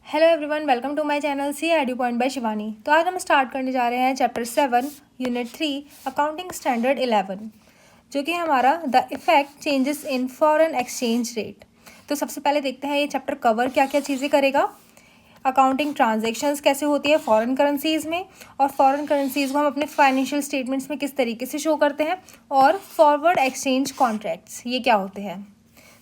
Hello everyone, welcome to my channel C edu point by Shivani. तो आज हम start करने जा रहे हैं चैप्टर 7 यूनिट 3 अकाउंटिंग स्टैंडर्ड 11, जो कि हमारा the effect changes in foreign exchange rate. तो सबसे पहले देखते हैं ये चैप्टर कवर क्या क्या चीज़ें करेगा। अकाउंटिंग ट्रांजैक्शंस कैसे होती है फॉरेन करेंसीज़ में, और फॉरेन करेंसीज़ को हम अपने फाइनेंशियल स्टेटमेंट्स में किस तरीके से शो करते हैं, और फॉरवर्ड एक्सचेंज कॉन्ट्रैक्ट्स ये क्या होते हैं।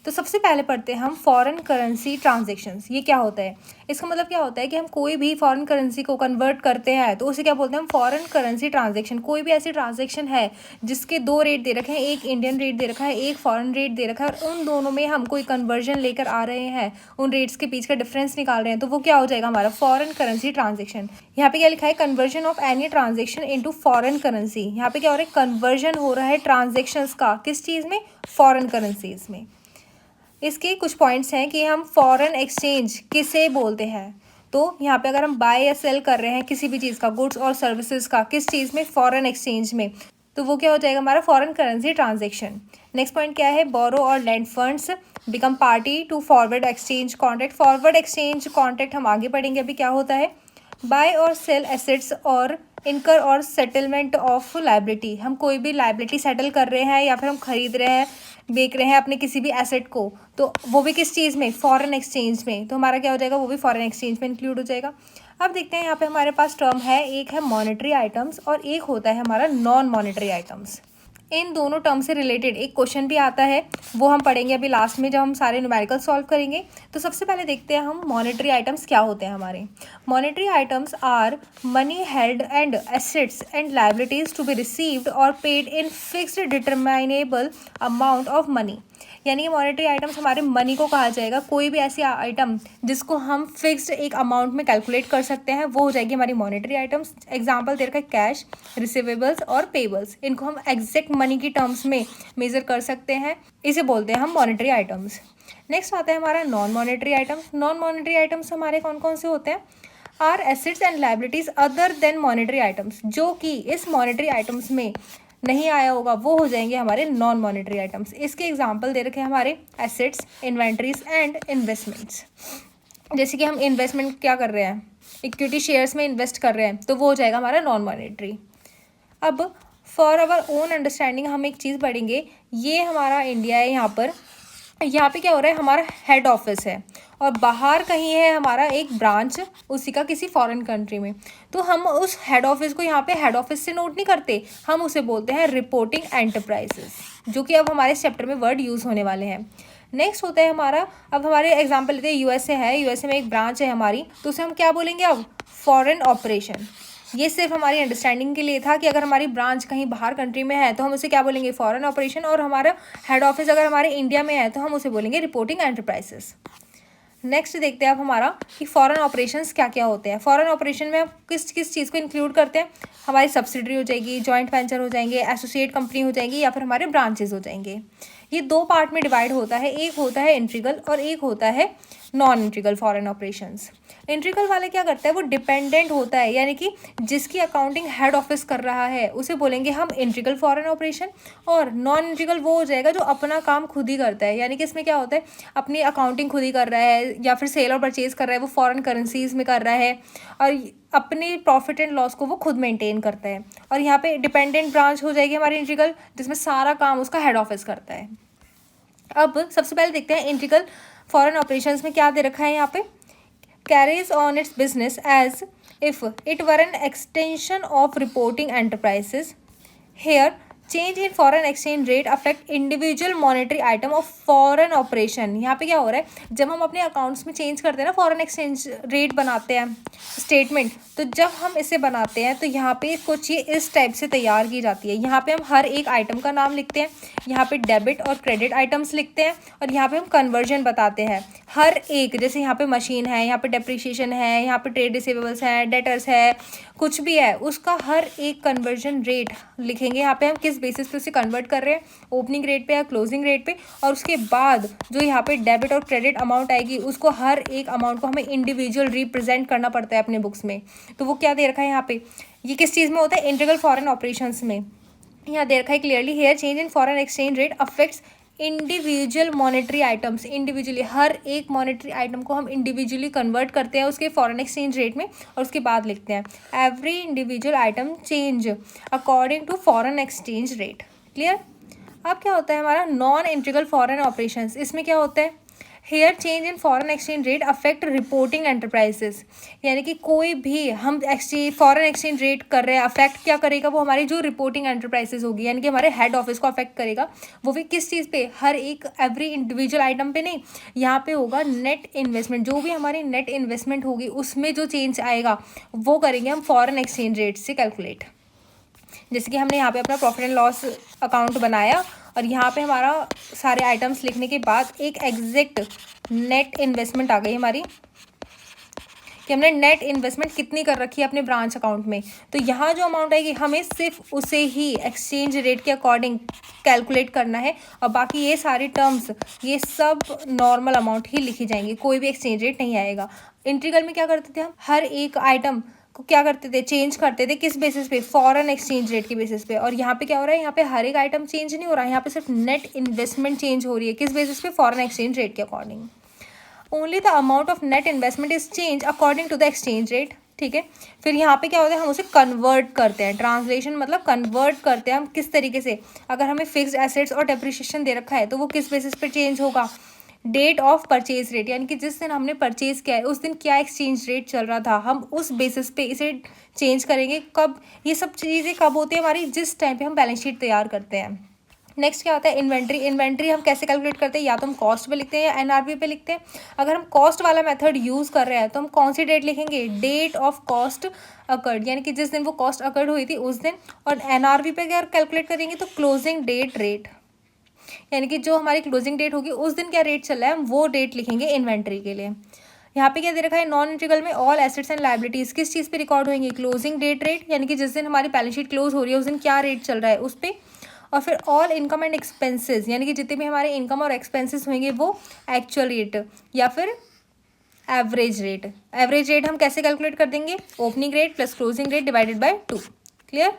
तो सबसे पहले पढ़ते हैं हम फॉरेन करेंसी ट्रांजैक्शंस। ये क्या होता है, इसका मतलब क्या होता है कि हम कोई भी फॉरेन करेंसी को कन्वर्ट करते हैं तो उसे क्या बोलते हैं हम फॉरेन करेंसी ट्रांजैक्शन। कोई भी ऐसी ट्रांजैक्शन है जिसके दो रेट दे रखे हैं, एक इंडियन रेट दे रखा है, एक फॉरेन रेट दे रखा है, और उन दोनों में हम कोई कन्वर्जन लेकर आ रहे हैं, उन रेट्स के बीच का डिफरेंस निकाल रहे हैं, तो वो क्या हो जाएगा हमारा फॉरेन करेंसी ट्रांजेक्शन। यहाँ पे क्या लिखा है, conversion of any transaction into foreign currency. यहाँ पे क्या हो रहा है, कन्वर्जन हो रहा है ट्रांजेक्शन्स का, किस चीज़ में, फॉरेन करेंसीज में। इसके कुछ पॉइंट्स हैं कि हम फॉरेन एक्सचेंज किसे बोलते हैं। तो यहाँ पे अगर हम बाय या सेल कर रहे हैं किसी भी चीज़ का, गुड्स और सर्विसेज का, किस चीज़ में, फॉरेन एक्सचेंज में, तो वो क्या हो जाएगा हमारा foreign currency transaction. Next point क्या है, बोरो और lend funds become party to forward exchange contract. Forward exchange contract हम आगे पढ़ेंगे अभी क्या होता है। बाय और सेल एसेट्स और इनकर और सेटलमेंट ऑफ लाइबिलिटी। हम कोई भी लाइबिलिटी सेटल कर रहे हैं या फिर हम खरीद रहे हैं, बेच रहे हैं अपने किसी भी एसेट को, तो वो भी किस चीज़ में, फॉरेन एक्सचेंज में। तो हमारा क्या हो जाएगा, वो भी फॉरेन एक्सचेंज में इंक्लूड हो जाएगा। अब देखते हैं यहाँ पे हमारे पास टर्म है, एक है मॉनेटरी आइटम्स और एक होता है हमारा नॉन मॉनेटरी आइटम्स। इन दोनों टर्म से रिलेटेड एक क्वेश्चन भी आता है, वो हम पढ़ेंगे अभी लास्ट में जब हम सारे न्यूमेरिकल सॉल्व करेंगे। तो सबसे पहले देखते हैं हम मॉनेटरी आइटम्स क्या होते हैं हमारे। Monetary items are money held and assets and liabilities to be received और paid in fixed determinable amount of money. यानी कि मॉनेटरी आइटम्स हमारे मनी को कहा जाएगा, कोई भी ऐसी आइटम जिसको हम फिक्स्ड एक अमाउंट में कैलकुलेट कर सकते हैं वो हो जाएगी हमारी मॉनेटरी आइटम्स। एग्जांपल दे रखा है कैश, रिसीवेबल्स और पेबल्स, इनको हम एग्जैक्ट मनी की टर्म्स में मेजर कर सकते हैं, इसे बोलते हैं हम मॉनेटरी आइटम्स। नेक्स्ट आता है हमारा non monetary items. Non monetary items हमारे कौन कौन से होते हैं, are assets and liabilities other than monetary items, जो कि इस मॉनेटरी आइटम्स में नहीं आया होगा वो हो जाएंगे हमारे नॉन मॉनेटरी आइटम्स। इसके एग्जांपल दे रखे हैं हमारे एसेट्स, इन्वेंट्रीज एंड इन्वेस्टमेंट्स। जैसे कि हम इन्वेस्टमेंट क्या कर रहे हैं, इक्विटी शेयर्स में इन्वेस्ट कर रहे हैं, तो वो हो जाएगा हमारा नॉन मॉनेटरी। अब फॉर अवर ओन अंडरस्टैंडिंग हम एक चीज़ पढ़ेंगे, ये हमारा इंडिया है, यहाँ पे क्या हो रहा है, हमारा हेड ऑफिस है और बाहर कहीं है हमारा एक ब्रांच उसी का किसी फॉरेन कंट्री में। तो हम उस हेड ऑफिस को यहाँ पे हेड ऑफिस से नोट नहीं करते, हम उसे बोलते हैं रिपोर्टिंग एंटरप्राइजेस, जो कि अब हमारे इस चैप्टर में वर्ड यूज़ होने वाले हैं। नेक्स्ट होता है हमारा, अब हमारे एग्जाम्पल लेते हैं यूएसए है, यूएसए में एक ब्रांच है हमारी, तो उसे हम क्या बोलेंगे अब, फॉरेन ऑपरेशन। ये सिर्फ हमारी अंडरस्टैंडिंग के लिए था कि अगर हमारी ब्रांच कहीं बाहर कंट्री में है तो हम उसे क्या बोलेंगे, फॉरेन ऑपरेशन, और हमारा हेड ऑफिस अगर हमारे इंडिया में है तो हम उसे बोलेंगे रिपोर्टिंग एंटरप्राइजेस। नेक्स्ट देखते हैं अब हमारा कि फॉरेन ऑपरेशंस क्या क्या होते हैं। फॉरेन ऑपरेशन में हम किस किस चीज़ को इंक्लूड करते हैं, हमारी सब्सिडरी हो जाएगी, जॉइंट वेंचर हो जाएंगे, एसोसिएट कंपनी हो जाएगी, या फिर हमारे ब्रांचेस हो जाएंगे। ये दो पार्ट में डिवाइड होता है, एक होता है इंट्रीगल और एक होता है non integral foreign operations. Integral वाले क्या करता है, वो डिपेंडेंट होता है, यानी कि जिसकी अकाउंटिंग हेड ऑफिस कर रहा है उसे बोलेंगे हम इंट्रीगल फॉरेन ऑपरेशन। और नॉन इंट्रीगल वो हो जाएगा जो अपना काम खुद ही करता है, यानी कि इसमें क्या होता है, अपनी अकाउंटिंग खुद ही कर रहा है या फिर सेल और परचेज कर रहा है वो फॉरेन करेंसीज में कर रहा है, और अपनी प्रॉफिट एंड लॉस को वो खुद मेंटेन करता है। और यहाँ पे डिपेंडेंट ब्रांच हो जाएगी हमारी इंट्रीगल, जिसमें सारा काम उसका हेड ऑफिस करता है। अब सबसे पहले देखते हैं इंट्रीगल फॉरेन ऑपरेशंस में क्या दे रखा है यहाँ पे, carries on its business as if it were an extension of reporting enterprises. Here, change in foreign exchange rate affect individual monetary item of foreign operation। यहाँ पे क्या हो रहा है, जब हम अपने अकाउंट्स में चेंज करते हैं ना, फॉरेन एक्सचेंज रेट बनाते हैं स्टेटमेंट, तो जब हम इसे बनाते हैं तो यहाँ पे कुछ ये इस टाइप से तैयार की जाती है। यहाँ पे हम हर एक आइटम का नाम लिखते हैं, यहाँ पे डेबिट और क्रेडिट आइटम्स लिखते हैं, और यहाँ पे हम कन्वर्जन बताते हैं हर एक। जैसे यहाँ पे मशीन है, यहाँ पे डेप्रिसिएशन है, यहाँ पे ट्रेड रिसीवेबल्स है, डेटर्स है, कुछ भी है, उसका हर एक कन्वर्जन रेट लिखेंगे। यहाँ पे हम किस बेसिस पे उसे कन्वर्ट कर रहे हैं, ओपनिंग रेट पे या क्लोजिंग रेट पे, और उसके बाद जो यहाँ पे डेबिट और क्रेडिट अमाउंट आएगी उसको, हर एक अमाउंट को हमें इंडिविजुअल रिप्रेजेंट करना पड़ता है अपने बुक्स में। तो वो क्या दे रखा है यहाँ पे, ये किस चीज़ में होता है, इंटीग्रल फॉरेन ऑपरेशंस में। यहाँ दे रखा है clearly, here change in foreign exchange rate affects individual monetary items, individually हर एक मॉनेटरी आइटम को हम इंडिविजुअली कन्वर्ट करते हैं उसके फॉरेन एक्सचेंज रेट में और उसके बाद लिखते हैं every individual item change according to foreign exchange rate. Clear. अब क्या होता है हमारा नॉन इंटीग्रल फॉरेन ऑपरेशंस। इसमें क्या होता है, here change in foreign exchange rate affect reporting enterprises, यानी कि कोई भी हम फॉरेन एक्सचेंज रेट कर रहे हैं, अफेक्ट क्या करेगा, वो हमारी जो रिपोर्टिंग एंटरप्राइजेस होगी यानी कि हमारे हेड ऑफिस को अफेक्ट करेगा। वो भी किस चीज़ पे, हर एक एवरी इंडिविजुअल आइटम पे नहीं, यहाँ पे होगा नेट इन्वेस्टमेंट, जो भी हमारी नेट इन्वेस्टमेंट होगी उसमें जो चेंज आएगा वो करेंगे हम फॉरेन एक्सचेंज रेट से कैलकुलेट। जैसे कि हमने यहाँ पे अपना प्रॉफिट एंड लॉस अकाउंट बनाया और यहाँ पे हमारा सारे आइटम्स लिखने के बाद एक एग्जैक्ट नेट इन्वेस्टमेंट आ गई हमारी कि हमने नेट इन्वेस्टमेंट कितनी कर रखी है अपने ब्रांच अकाउंट में। तो यहाँ जो अमाउंट आएगी हमें सिर्फ उसे ही एक्सचेंज रेट के अकॉर्डिंग कैलकुलेट करना है और बाकी ये सारी टर्म्स ये सब नॉर्मल अमाउंट ही लिखी जाएंगी, कोई भी एक्सचेंज रेट नहीं आएगा। इंटीग्रल में क्या करते थे हम, हर एक आइटम को क्या करते थे, चेंज करते थे किस बेसिस पे, फॉरेन एक्सचेंज रेट के बेसिस पे। और यहाँ पे क्या हो रहा है, यहाँ पे हर एक आइटम चेंज नहीं हो रहा है, यहाँ पे सिर्फ नेट इन्वेस्टमेंट चेंज हो रही है किस बेसिस पे, फॉरेन एक्सचेंज रेट के according. Only the amount of net investment is change according to the exchange rate. ठीक है, फिर यहाँ पे क्या होता है, हम उसे कन्वर्ट करते हैं, ट्रांसलेशन मतलब कन्वर्ट करते हैं हम किस तरीके से, अगर हमें फिक्स्ड एसेट्स और डेप्रिसिएशन दे रखा है तो वो किस बेसिस पे चेंज होगा, डेट ऑफ परचेज रेट, यानी कि जिस दिन हमने परचेज किया है उस दिन क्या एक्सचेंज रेट चल रहा था, हम उस बेसिस पे इसे चेंज करेंगे। कब, ये सब चीज़ें कब होती है हमारी, जिस टाइम पे हम बैलेंस शीट तैयार करते हैं। नेक्स्ट क्या होता है इन्वेंट्री। इन्वेंट्री हम कैसे कैलकुलेट करते हैं, या तो हम कॉस्ट पे लिखते हैं या एनआरवी पे लिखते हैं। अगर हम कॉस्ट वाला मेथड यूज़ कर रहे हैं तो हम कौन सी डेट लिखेंगे, डेट ऑफ कॉस्ट अकर्ड, यानी कि जिस दिन वो कॉस्ट अकर्ड हुई थी उस दिन। और एनआरवी पे अगर कैलकुलेट करेंगे तो क्लोजिंग डेट रेट, यानी कि जो हमारी क्लोजिंग डेट होगी उस दिन क्या रेट चल रहा है हम वो डेट लिखेंगे इन्वेंट्री के लिए। यहाँ पे क्या दे रखा है, नॉन इंटीग्रल में ऑल एसेट्स एंड लायबिलिटीज किस चीज़ पे रिकॉर्ड होंगे, क्लोजिंग डेट रेट, यानी कि जिस दिन हमारी बैलेंस शीट क्लोज हो रही है उस दिन क्या रेट चल रहा है उस पर। और फिर ऑल इनकम एंड एक्सपेंसेस, यानी कि जितने भी हमारे इनकम और एक्सपेंसेस होंगे वो एक्चुअल रेट या फिर एवरेज रेट। एवरेज रेट हम कैसे कैलकुलेट कर देंगे, opening rate plus closing rate divided by 2। Clear.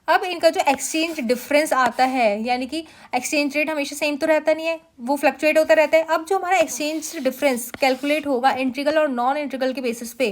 अब इनका जो एक्सचेंज डिफरेंस आता है, यानी कि एक्सचेंज रेट हमेशा सेम तो रहता नहीं है, वो फ्लक्चुएट होता रहता है। अब जो हमारा एक्सचेंज डिफरेंस कैलकुलेट होगा इंटीग्रल और नॉन इंटीग्रल के बेसिस पे,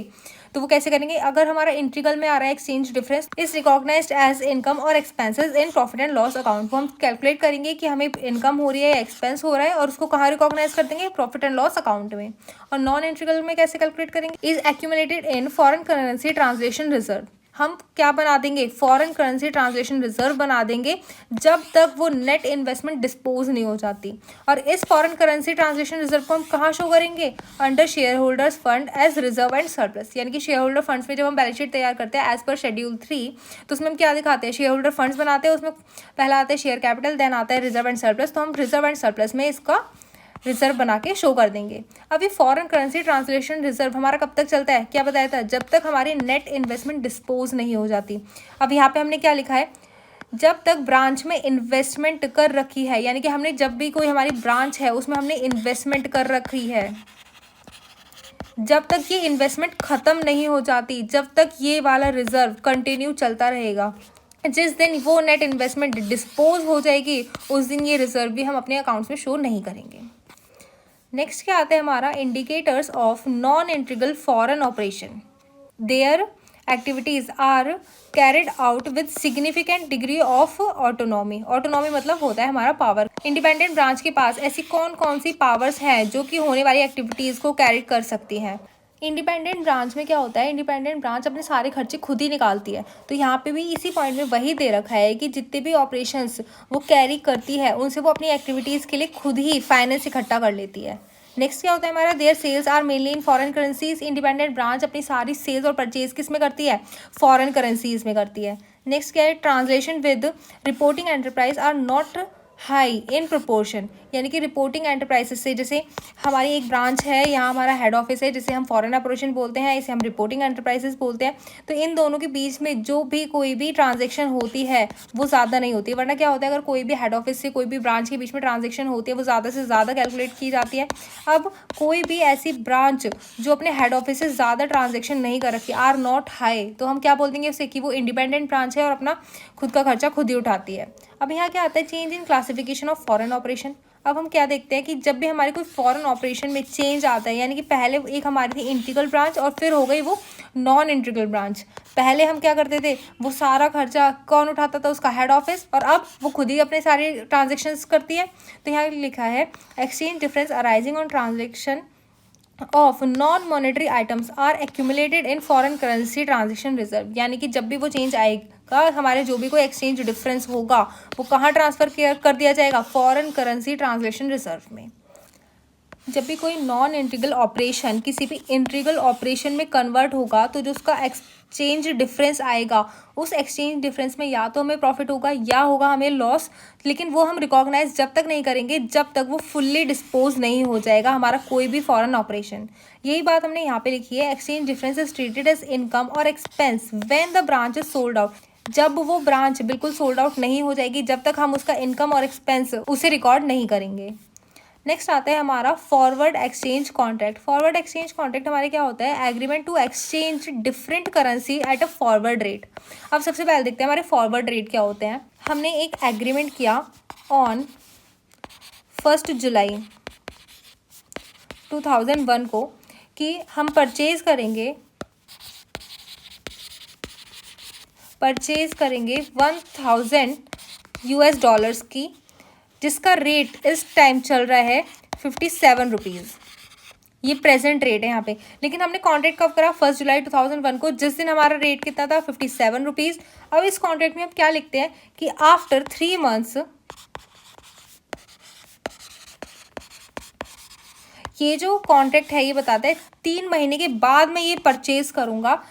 तो वो कैसे करेंगे, अगर हमारा इंटीग्रल में आ रहा है exchange difference is recognised as income और expenses in profit and loss account, वो हम कैलकुलेट करेंगे कि हमें इनकम हो रही है या एक्सपेंस हो रहा है और उसको कहाँ रिकॉग्नाइज कर देंगे, प्रॉफिट एंड लॉस अकाउंट में। और नॉन इंटीग्रल में कैसे कैलकुलेट करेंगे, is accumulated in foreign currency translation reserve, हम क्या बना देंगे, फॉरेन करेंसी ट्रांसलेशन रिजर्व बना देंगे जब तक वो नेट इन्वेस्टमेंट डिस्पोज नहीं हो जाती। और इस फॉरेन करेंसी ट्रांसलेशन रिजर्व को हम कहाँ शो करेंगे, under share holders fund as reserve and surplus, यानी कि शेयर होल्डर फंड्स में जब हम बैलेंस शीट तैयार करते हैं एज पर शेड्यूल 3 तो उसमें हम क्या दिखाते हैं, शेयर होल्डर फंड्स बनाते हैं, उसमें पहला आता है शेयर कैपिटल, देन आता है रिजर्व एंड सरप्लस, तो हम रिजर्व एंड सरप्लस में इसका रिजर्व बना के शो कर देंगे। अब ये फॉरेन करेंसी ट्रांसलेशन रिजर्व हमारा कब तक चलता है, क्या बताया था, जब तक हमारी नेट इन्वेस्टमेंट डिस्पोज नहीं हो जाती। अब यहाँ पे हमने क्या लिखा है, जब तक ब्रांच में इन्वेस्टमेंट कर रखी है, यानी कि हमने जब भी कोई हमारी ब्रांच है उसमें हमने इन्वेस्टमेंट कर रखी है, जब तक ये इन्वेस्टमेंट ख़त्म नहीं हो जाती, जब तक ये वाला रिजर्व कंटिन्यू चलता रहेगा। जिस दिन वो नेट इन्वेस्टमेंट डिस्पोज हो जाएगी उस दिन ये रिजर्व भी हम अपने अकाउंट्स में शो नहीं करेंगे। नेक्स्ट क्या आता है हमारा, indicators of non integral foreign operation, their activities are carried out with significant degree of autonomy. Autonomy मतलब होता है हमारा पावर। इंडिपेंडेंट ब्रांच के पास ऐसी कौन कौन सी पावर्स हैं जो कि होने वाली एक्टिविटीज़ को कैरी कर सकती हैं। इंडिपेंडेंट ब्रांच में क्या होता है, इंडिपेंडेंट ब्रांच अपने सारे खर्चे खुद ही निकालती है। तो यहाँ पे भी इसी पॉइंट में वही दे रखा है कि जितने भी ऑपरेशंस वो कैरी करती है उनसे वो अपनी एक्टिविटीज़ के लिए खुद ही फाइनेंस इकट्ठा कर लेती है। नेक्स्ट क्या होता है हमारा, their sales are mainly in foreign currencies. Independent branch अपनी सारी सेल्स और परचेज किस में करती है, फॉरेन करेंसीज में करती है। नेक्स्ट क्या है, translation with reporting enterprise are not high in proportion, यानी कि रिपोर्टिंग एंटरप्राइजेस से, जैसे हमारी एक ब्रांच है, यहाँ हमारा हेड ऑफिस है जिसे हम फॉरेन ऑपरेशन बोलते हैं, इसे हम रिपोर्टिंग एंटरप्राइजेस बोलते हैं। तो इन दोनों के बीच में जो भी कोई भी ट्रांजेक्शन होती है वो ज़्यादा नहीं होती, वरना क्या होता है, अगर कोई भी हेड ऑफिस से कोई भी ब्रांच के बीच में ट्रांजेक्शन होती है वो ज़्यादा से ज़्यादा कैलकुलेट की जाती है। अब कोई भी ऐसी ब्रांच जो अपने हेड ऑफिस से ज़्यादा ट्रांजेक्शन नहीं कर रखी, आर नॉट हाई, तो हम क्या बोल देंगे उसे कि वो इंडिपेंडेंट ब्रांच है और अपना खुद का खर्चा खुद ही उठाती है। अब यहाँ क्या आता है, change in classification of foreign operation. अब हम क्या देखते हैं कि जब भी हमारे कोई फॉरेन ऑपरेशन में चेंज आता है, यानी कि पहले एक हमारी थी इंटीग्रल ब्रांच और फिर हो गई वो नॉन इंटीग्रल ब्रांच। पहले हम क्या करते थे, वो सारा खर्चा कौन उठाता था, उसका हेड ऑफिस, और अब वो खुद ही अपने सारे ट्रांजेक्शन्स करती है। तो यहाँ लिखा है exchange difference arising on transaction of non monetary items are accumulated in foreign currency transaction reserve. यानी कि जब भी वो चेंज आएगा, हमारे जो भी कोई एक्सचेंज डिफरेंस होगा वो कहाँ ट्रांसफ़र कर दिया जाएगा, फॉरेन करेंसी ट्रांसलेशन रिजर्व में। जब भी कोई नॉन इंटीग्रल ऑपरेशन किसी भी इंटीग्रल ऑपरेशन में कन्वर्ट होगा तो जो उसका एक्सचेंज डिफरेंस आएगा, उस एक्सचेंज डिफरेंस में या तो हमें प्रॉफिट होगा या होगा हमें लॉस, लेकिन वो हम रिकॉग्नाइज जब तक नहीं करेंगे जब तक वो फुल्ली डिस्पोज नहीं हो जाएगा हमारा कोई भी फॉरेन ऑपरेशन। यही बात हमने यहाँ पे लिखी है, exchange difference is treated as income और expense when the branch is sold out. जब वो ब्रांच बिल्कुल सोल्ड आउट नहीं हो जाएगी जब तक हम उसका इनकम और एक्सपेंस उसे रिकॉर्ड नहीं करेंगे। नेक्स्ट आता है हमारा forward exchange contract. Forward exchange contract हमारे क्या होता है, agreement to exchange different currency at a forward rate. अब सबसे पहले देखते हैं हमारे फॉरवर्ड रेट क्या होते हैं। हमने एक एग्रीमेंट किया ऑन 1 जुलाई 2001 को कि हम परचेज करेंगे 1000 US डॉलर्स की, जिसका रेट इस टाइम चल रहा है 57 रुपीज़। ये प्रेजेंट रेट है यहाँ पे, लेकिन हमने कॉन्ट्रैक्ट कब करा, 1 जुलाई 2001 को, जिस दिन हमारा रेट कितना था, 57 रुपीज़। अब इस कॉन्ट्रैक्ट में हम क्या लिखते हैं कि आफ्टर 3 मंथ्स ये जो कॉन्ट्रैक्ट है ये बताता है 3 महीने के बाद मैं ये परचेज करूँगा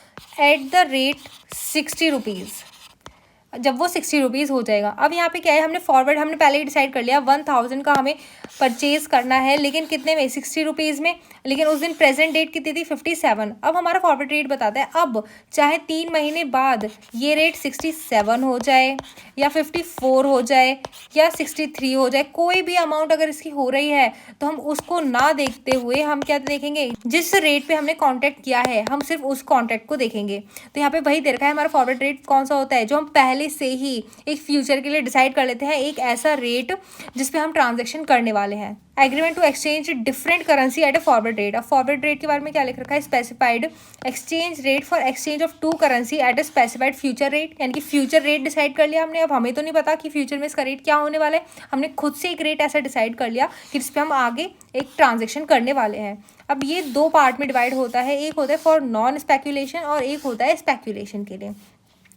एट द रेट 60 रुपीज़, जब वो 60 रुपीज़ हो जाएगा। अब यहाँ पे क्या है, हमने फॉरवर्ड हमने पहले ही डिसाइड कर लिया 1000 का हमें परचेज़ करना है, लेकिन कितने में, 60 रुपीज़ में, लेकिन उस दिन प्रेजेंट डेट कितनी थी, 57। अब हमारा फॉरवर्ड रेट बताता है अब चाहे 3 महीने बाद ये रेट 67 हो जाए या 54 हो जाए या 63 हो जाए, कोई भी अमाउंट अगर इसकी हो रही है तो हम उसको ना देखते हुए हम क्या देखेंगे, जिस रेट पे हमने कॉन्ट्रैक्ट किया है हम सिर्फ उस कॉन्ट्रैक्ट को देखेंगे। तो यहाँ पे वही दे रखा है हमारा फॉरवर्ड रेट कौन सा होता है, जो हम पहले से ही एक फ्यूचर के लिए डिसाइड कर लेते हैं, एक ऐसा रेट जिस पे हम ट्रांजैक्शन करने वाले हैं। Agreement to exchange different currency at a forward rate. अब फॉरवर्ड रेट के बारे में क्या लिख रखा है, specified exchange rate for exchange of 2 currency at a specified future rate. यानी कि फ्यूचर रेट डिसाइड कर लिया हमने। अब हमें तो नहीं पता कि फ्यूचर में इसका रेट क्या होने वाला है, हमने खुद से एक रेट ऐसा डिसाइड कर लिया कि जिस पे हम आगे एक ट्रांजेक्शन करने वाले हैं। अब ये 2 पार्ट में डिवाइड होता है, एक होता है फॉर नॉन स्पेक्यूलेशन और एक होता है स्पेक्यूलेशन के लिए।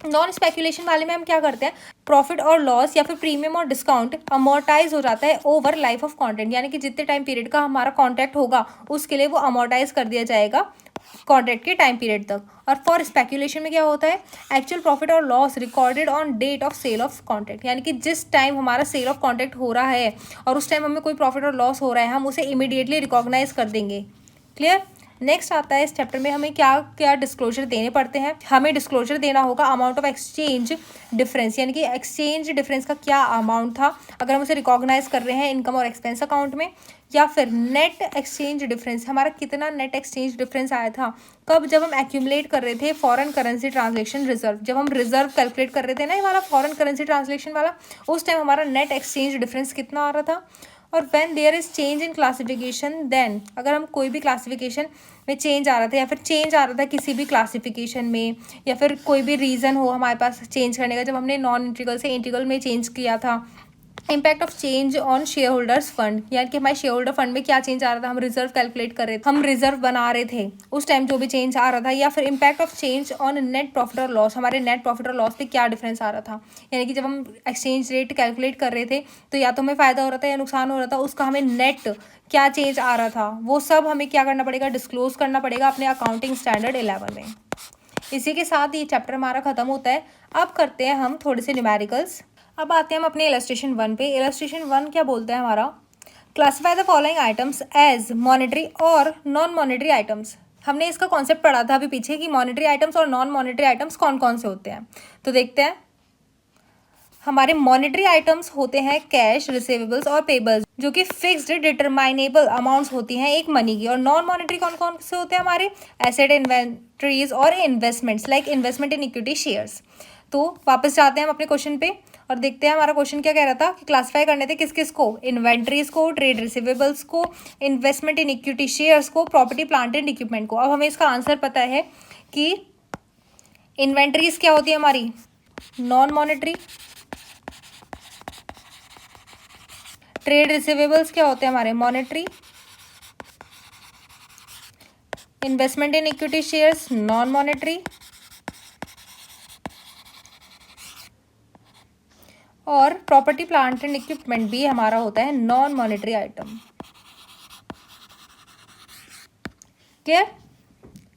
नॉन स्पेक्यूलेशन वाले में हम क्या करते हैं, प्रॉफिट और लॉस या फिर प्रीमियम और डिस्काउंट अमोर्टाइज हो जाता है ओवर लाइफ ऑफ कॉन्ट्रैक्ट, यानी कि जितने टाइम पीरियड का हमारा कॉन्ट्रैक्ट होगा उसके लिए वो अमोर्टाइज कर दिया जाएगा कॉन्ट्रैक्ट के टाइम पीरियड तक। और फॉर स्पेक्यूलेशन में क्या होता है, एक्चुअल प्रॉफिट और loss recorded on date of sale of contract, यानी कि जिस टाइम हमारा सेल ऑफ कॉन्ट्रैक्ट हो रहा है और उस टाइम हमें कोई प्रॉफिट और लॉस हो रहा है हम उसे इमीडिएटली रिकॉग्नाइज कर देंगे। क्लियर। नेक्स्ट आता है इस चैप्टर में हमें क्या क्या डिस्क्लोजर देने पड़ते हैं। हमें डिस्क्लोजर देना होगा अमाउंट ऑफ एक्सचेंज डिफरेंस, यानी कि एक्सचेंज डिफरेंस का क्या अमाउंट था अगर हम उसे रिकॉग्नाइज कर रहे हैं इनकम और एक्सपेंस अकाउंट में, या फिर नेट एक्सचेंज डिफरेंस, हमारा कितना नेट एक्सचेंज डिफरेंस आया था कब, जब हम एक्यूमुलेट कर रहे थे फॉरेन करेंसी ट्रांसलेशन रिजर्व, जब हम रिजर्व कैलकुलेट कर रहे थे ना ये वाला फॉरेन करेंसी ट्रांसलेशन वाला, उस टाइम हमारा नेट एक्सचेंज डिफरेंस कितना आ रहा था। और when there is change in classification then, अगर हम कोई भी क्लासिफिकेशन में चेंज आ रहा था या फिर चेंज आ रहा था किसी भी क्लासिफिकेशन में, या फिर कोई भी रीज़न हो हमारे पास चेंज करने का, जब हमने नॉन इंटीग्रल से इंटीग्रल में चेंज किया था। Impact of change on share holders fund, यानी कि हमारे शेयर होल्डर फंड में क्या चेंज आ रहा था, हम रिजर्व कैलकुलेट कर रहे थे, हम रिजर्व बना रहे थे उस टाइम जो भी चेंज आ रहा था। या फिर impact of change on net profit और लॉस, हमारे नेट प्रॉफिट और लॉस पे क्या डिफरेंस आ रहा था, यानी कि जब हम एक्सचेंज रेट कैलकुलेट कर रहे थे तो या तो हमें फ़ायदा हो रहा था या नुकसान हो रहा था, उसका हमें नेट क्या चेंज आ रहा था वो सब हमें क्या करना पड़ेगा, डिस्क्लोज करना पड़ेगा अपने अकाउंटिंग स्टैंडर्ड 11 में। इसी के साथ ये चैप्टर हमारा खत्म होता है। अब करते हैं हम थोड़े से न्यूमेरिकल्स। अब आते हैं हम अपने इलस्ट्रेशन 1 पे। इलस्ट्रेशन 1 क्या बोलता है हमारा, classify the following items as monetary और नॉन मॉनेटरी आइटम्स। हमने इसका कॉन्सेप्ट पढ़ा था अभी पीछे कि मॉनेटरी आइटम्स और नॉन मॉनेटरी आइटम्स कौन कौन से होते हैं। तो देखते हैं, हमारे मॉनेटरी आइटम्स होते हैं कैश, रिसीवेबल्स और पेबल्स, जो कि फिक्स्ड डिटरमाइनेबल अमाउंट्स होती हैं एक मनी की। और नॉन मॉनेटरी कौन कौन से होते हैं हमारे, एसेट, इन्वेंट्रीज और investments like investment in equity shares. तो वापस जाते हैं हम अपने क्वेश्चन पे और देखते हैं हमारा क्वेश्चन क्या कह रहा था कि क्लासिफाई करने थे किस किस को, इन्वेंट्रीज को, ट्रेड रिसीवेबल्स को, इन्वेस्टमेंट इन इक्विटी शेयर्स को, प्रॉपर्टी प्लांट एंड इक्विपमेंट को। अब हमें इसका आंसर पता है कि इन्वेंट्रीज क्या होती है हमारी, नॉन मॉनेटरी। ट्रेड रिसीवेबल्स क्या होते हैं हमारे, monetary. Investment in equity shares, non monetary. और प्रॉपर्टी प्लांट एंड इक्विपमेंट भी हमारा होता है non monetary item. Clear.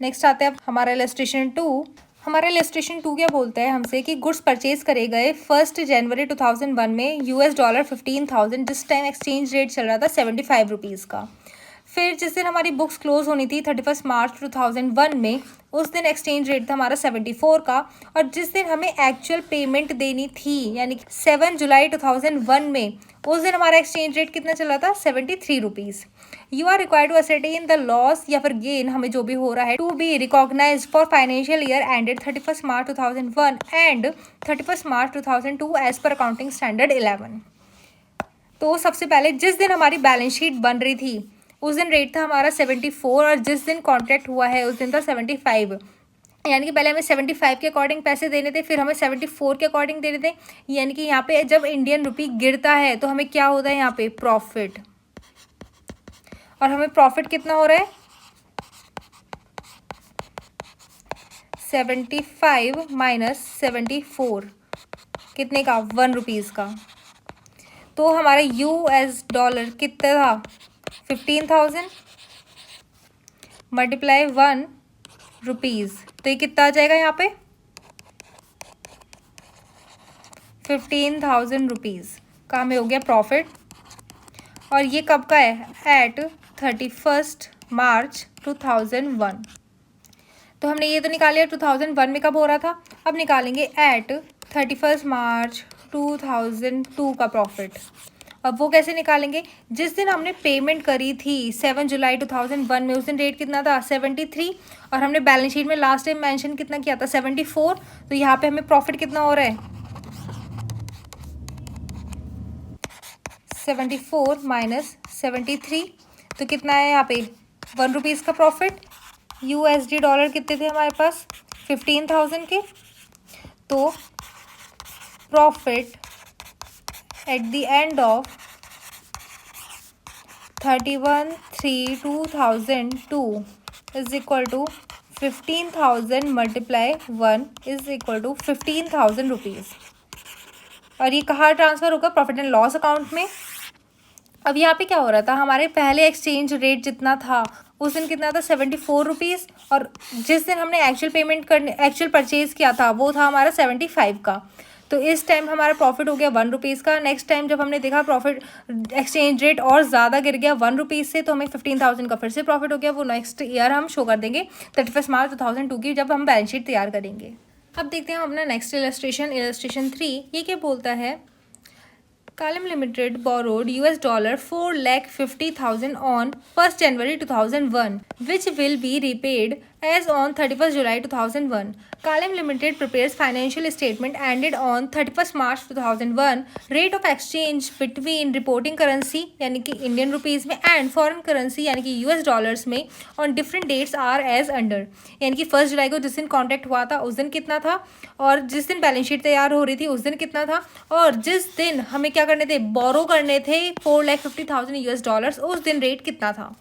Next आते हैं अब हमारा इलस्ट्रेशन 2। हमारा इलस्ट्रेशन 2 क्या बोलता है हमसे कि गुड्स परचेज करे गए 1 जनवरी 2001 में $, 15,000, जिस टाइम एक्सचेंज रेट चल रहा था 75 रुपीज़ का। फिर जिस दिन हमारी बुक्स क्लोज होनी थी 31 मार्च 2001 में, उस दिन एक्सचेंज रेट था हमारा 74 का। और जिस दिन हमें एक्चुअल पेमेंट देनी थी यानी कि 7 जुलाई 2001 में, उस दिन हमारा एक्सचेंज रेट कितना चल रहा था, 73 rupees. You are required to ascertain the loss या फिर गेन, हमें जो भी हो रहा है, to be recognised for financial year ended 31 March 2001 and 31 March 2002 as per accounting standard 11। तो सबसे पहले जिस दिन हमारी बैलेंस शीट बन रही थी उस दिन रेट था हमारा 74 और जिस दिन कॉन्ट्रैक्ट हुआ है उस दिन था 75। यानी कि पहले हमें 75 के अकॉर्डिंग पैसे देने थे, फिर हमें 74 के अकॉर्डिंग देने थे। यानी कि यहाँ पे जब इंडियन रुपी गिरता है तो हमें क्या होता है यहाँ पे, प्रॉफिट। और हमें प्रॉफिट कितना हो रहा है, 75 माइनस 74, कितने का, ₹1 का। तो हमारा $, कितना था, 15,000 मल्टीप्लाई ₹1, तो ये कितना आ जाएगा यहाँ पे, 15,000 का हमें हो गया प्रॉफिट। और ये कब का है, एट 31 मार्च 2001। तो हमने ये तो निकाल लिया 2001 में कब हो रहा था। अब निकालेंगे एट 31 मार्च 2002 का प्रॉफिट। अब वो कैसे निकालेंगे, जिस दिन हमने पेमेंट करी थी 7 जुलाई 2001 में, उस दिन रेट कितना था, 73। और हमने बैलेंस शीट में लास्ट टाइम मेंशन कितना किया था, 74। तो यहाँ पे हमें प्रॉफिट कितना हो रहा है, 74 माइनस 73, तो कितना है यहाँ पे, ₹1 का प्रॉफिट। $, कितने थे हमारे पास, 15,000 के। तो profit at the end of 31/3/2002 is equal to 15,000 multiply 1 is equal to 15,000 rupees. और ये कहाँ ट्रांसफ़र होगा, प्रॉफिट एंड लॉस अकाउंट में। अब यहाँ पे क्या हो रहा था, हमारे पहले एक्सचेंज रेट जितना था उस दिन कितना था, 74 रुपीज़। और जिस दिन हमने एक्चुअल परचेज़ किया था वो था हमारा 75 का। तो इस टाइम हमारा प्रॉफिट हो गया ₹1 का। नेक्स्ट टाइम जब हमने देखा प्रॉफिट एक्सचेंज रेट और ज़्यादा गिर गया ₹1 से, तो हमें 15,000 का फिर से प्रॉफिट हो गया। वो नेक्स्ट ईयर हम शो कर देंगे 31 मार्च 2002 की, जब हम बैलेंस शीट तैयार करेंगे। अब देखते हैं हम अपना नेक्स्ट इलस्ट्रेशन 3। ये क्या बोलता है, Kalam Limited borrowed $, 4,50,000 on 1st January 2001, which will be repaid as on 31st July 2001. Kalam Limited prepares financial statement ended on 31st March 2001. Rate of exchange between reporting currency यानी कि Indian rupees में and foreign currency यानी कि $, में on different dates are as under. यानी कि 1 जुलाई को जिस दिन कॉन्ट्रैक्ट हुआ था उस दिन कितना था, और जिस दिन बैलेंस शीट तैयार हो रही थी उस दिन कितना था, और जिस दिन हमें क्या करने थे, बोरो करने थे $4,50,000, उस दिन रेट कितना था।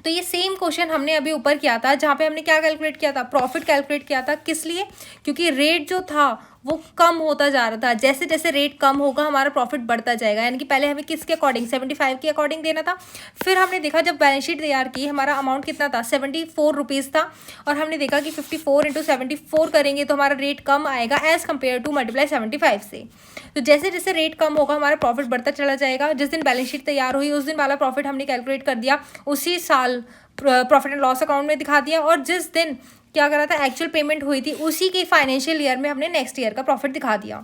तो ये सेम क्वेश्चन हमने अभी ऊपर किया था, जहाँ पे हमने क्या कैलकुलेट किया था, प्रॉफिट कैलकुलेट किया था। किस लिए, क्योंकि रेट जो था वो कम होता जा रहा था। जैसे जैसे रेट कम होगा हमारा प्रॉफिट बढ़ता जाएगा, यानी कि पहले हमें किसके अकॉर्डिंग 75 के अकॉर्डिंग देना था। फिर हमने देखा जब बैलेंस शीट तैयार की हमारा अमाउंट कितना था, 74 रुपीज़ था, और हमने देखा कि 54 इंटू 74 करेंगे तो हमारा रेट कम आएगा एज़ कम्पेयर टू मल्टीप्लाई 75 से। तो जैसे जैसे रेट कम होगा हमारा प्रॉफिट बढ़ता चला जाएगा। जिस दिन बैलेंस शीट तैयार हुई उस दिन वाला प्रॉफिट हमने कैलकुलेट कर दिया, उसी साल प्रॉफिट एंड लॉस अकाउंट में दिखा दिया, और जिस दिन क्या करा था एक्चुअल पेमेंट हुई थी उसी के फाइनेंशियल ईयर में हमने नेक्स्ट ईयर का प्रॉफिट दिखा दिया।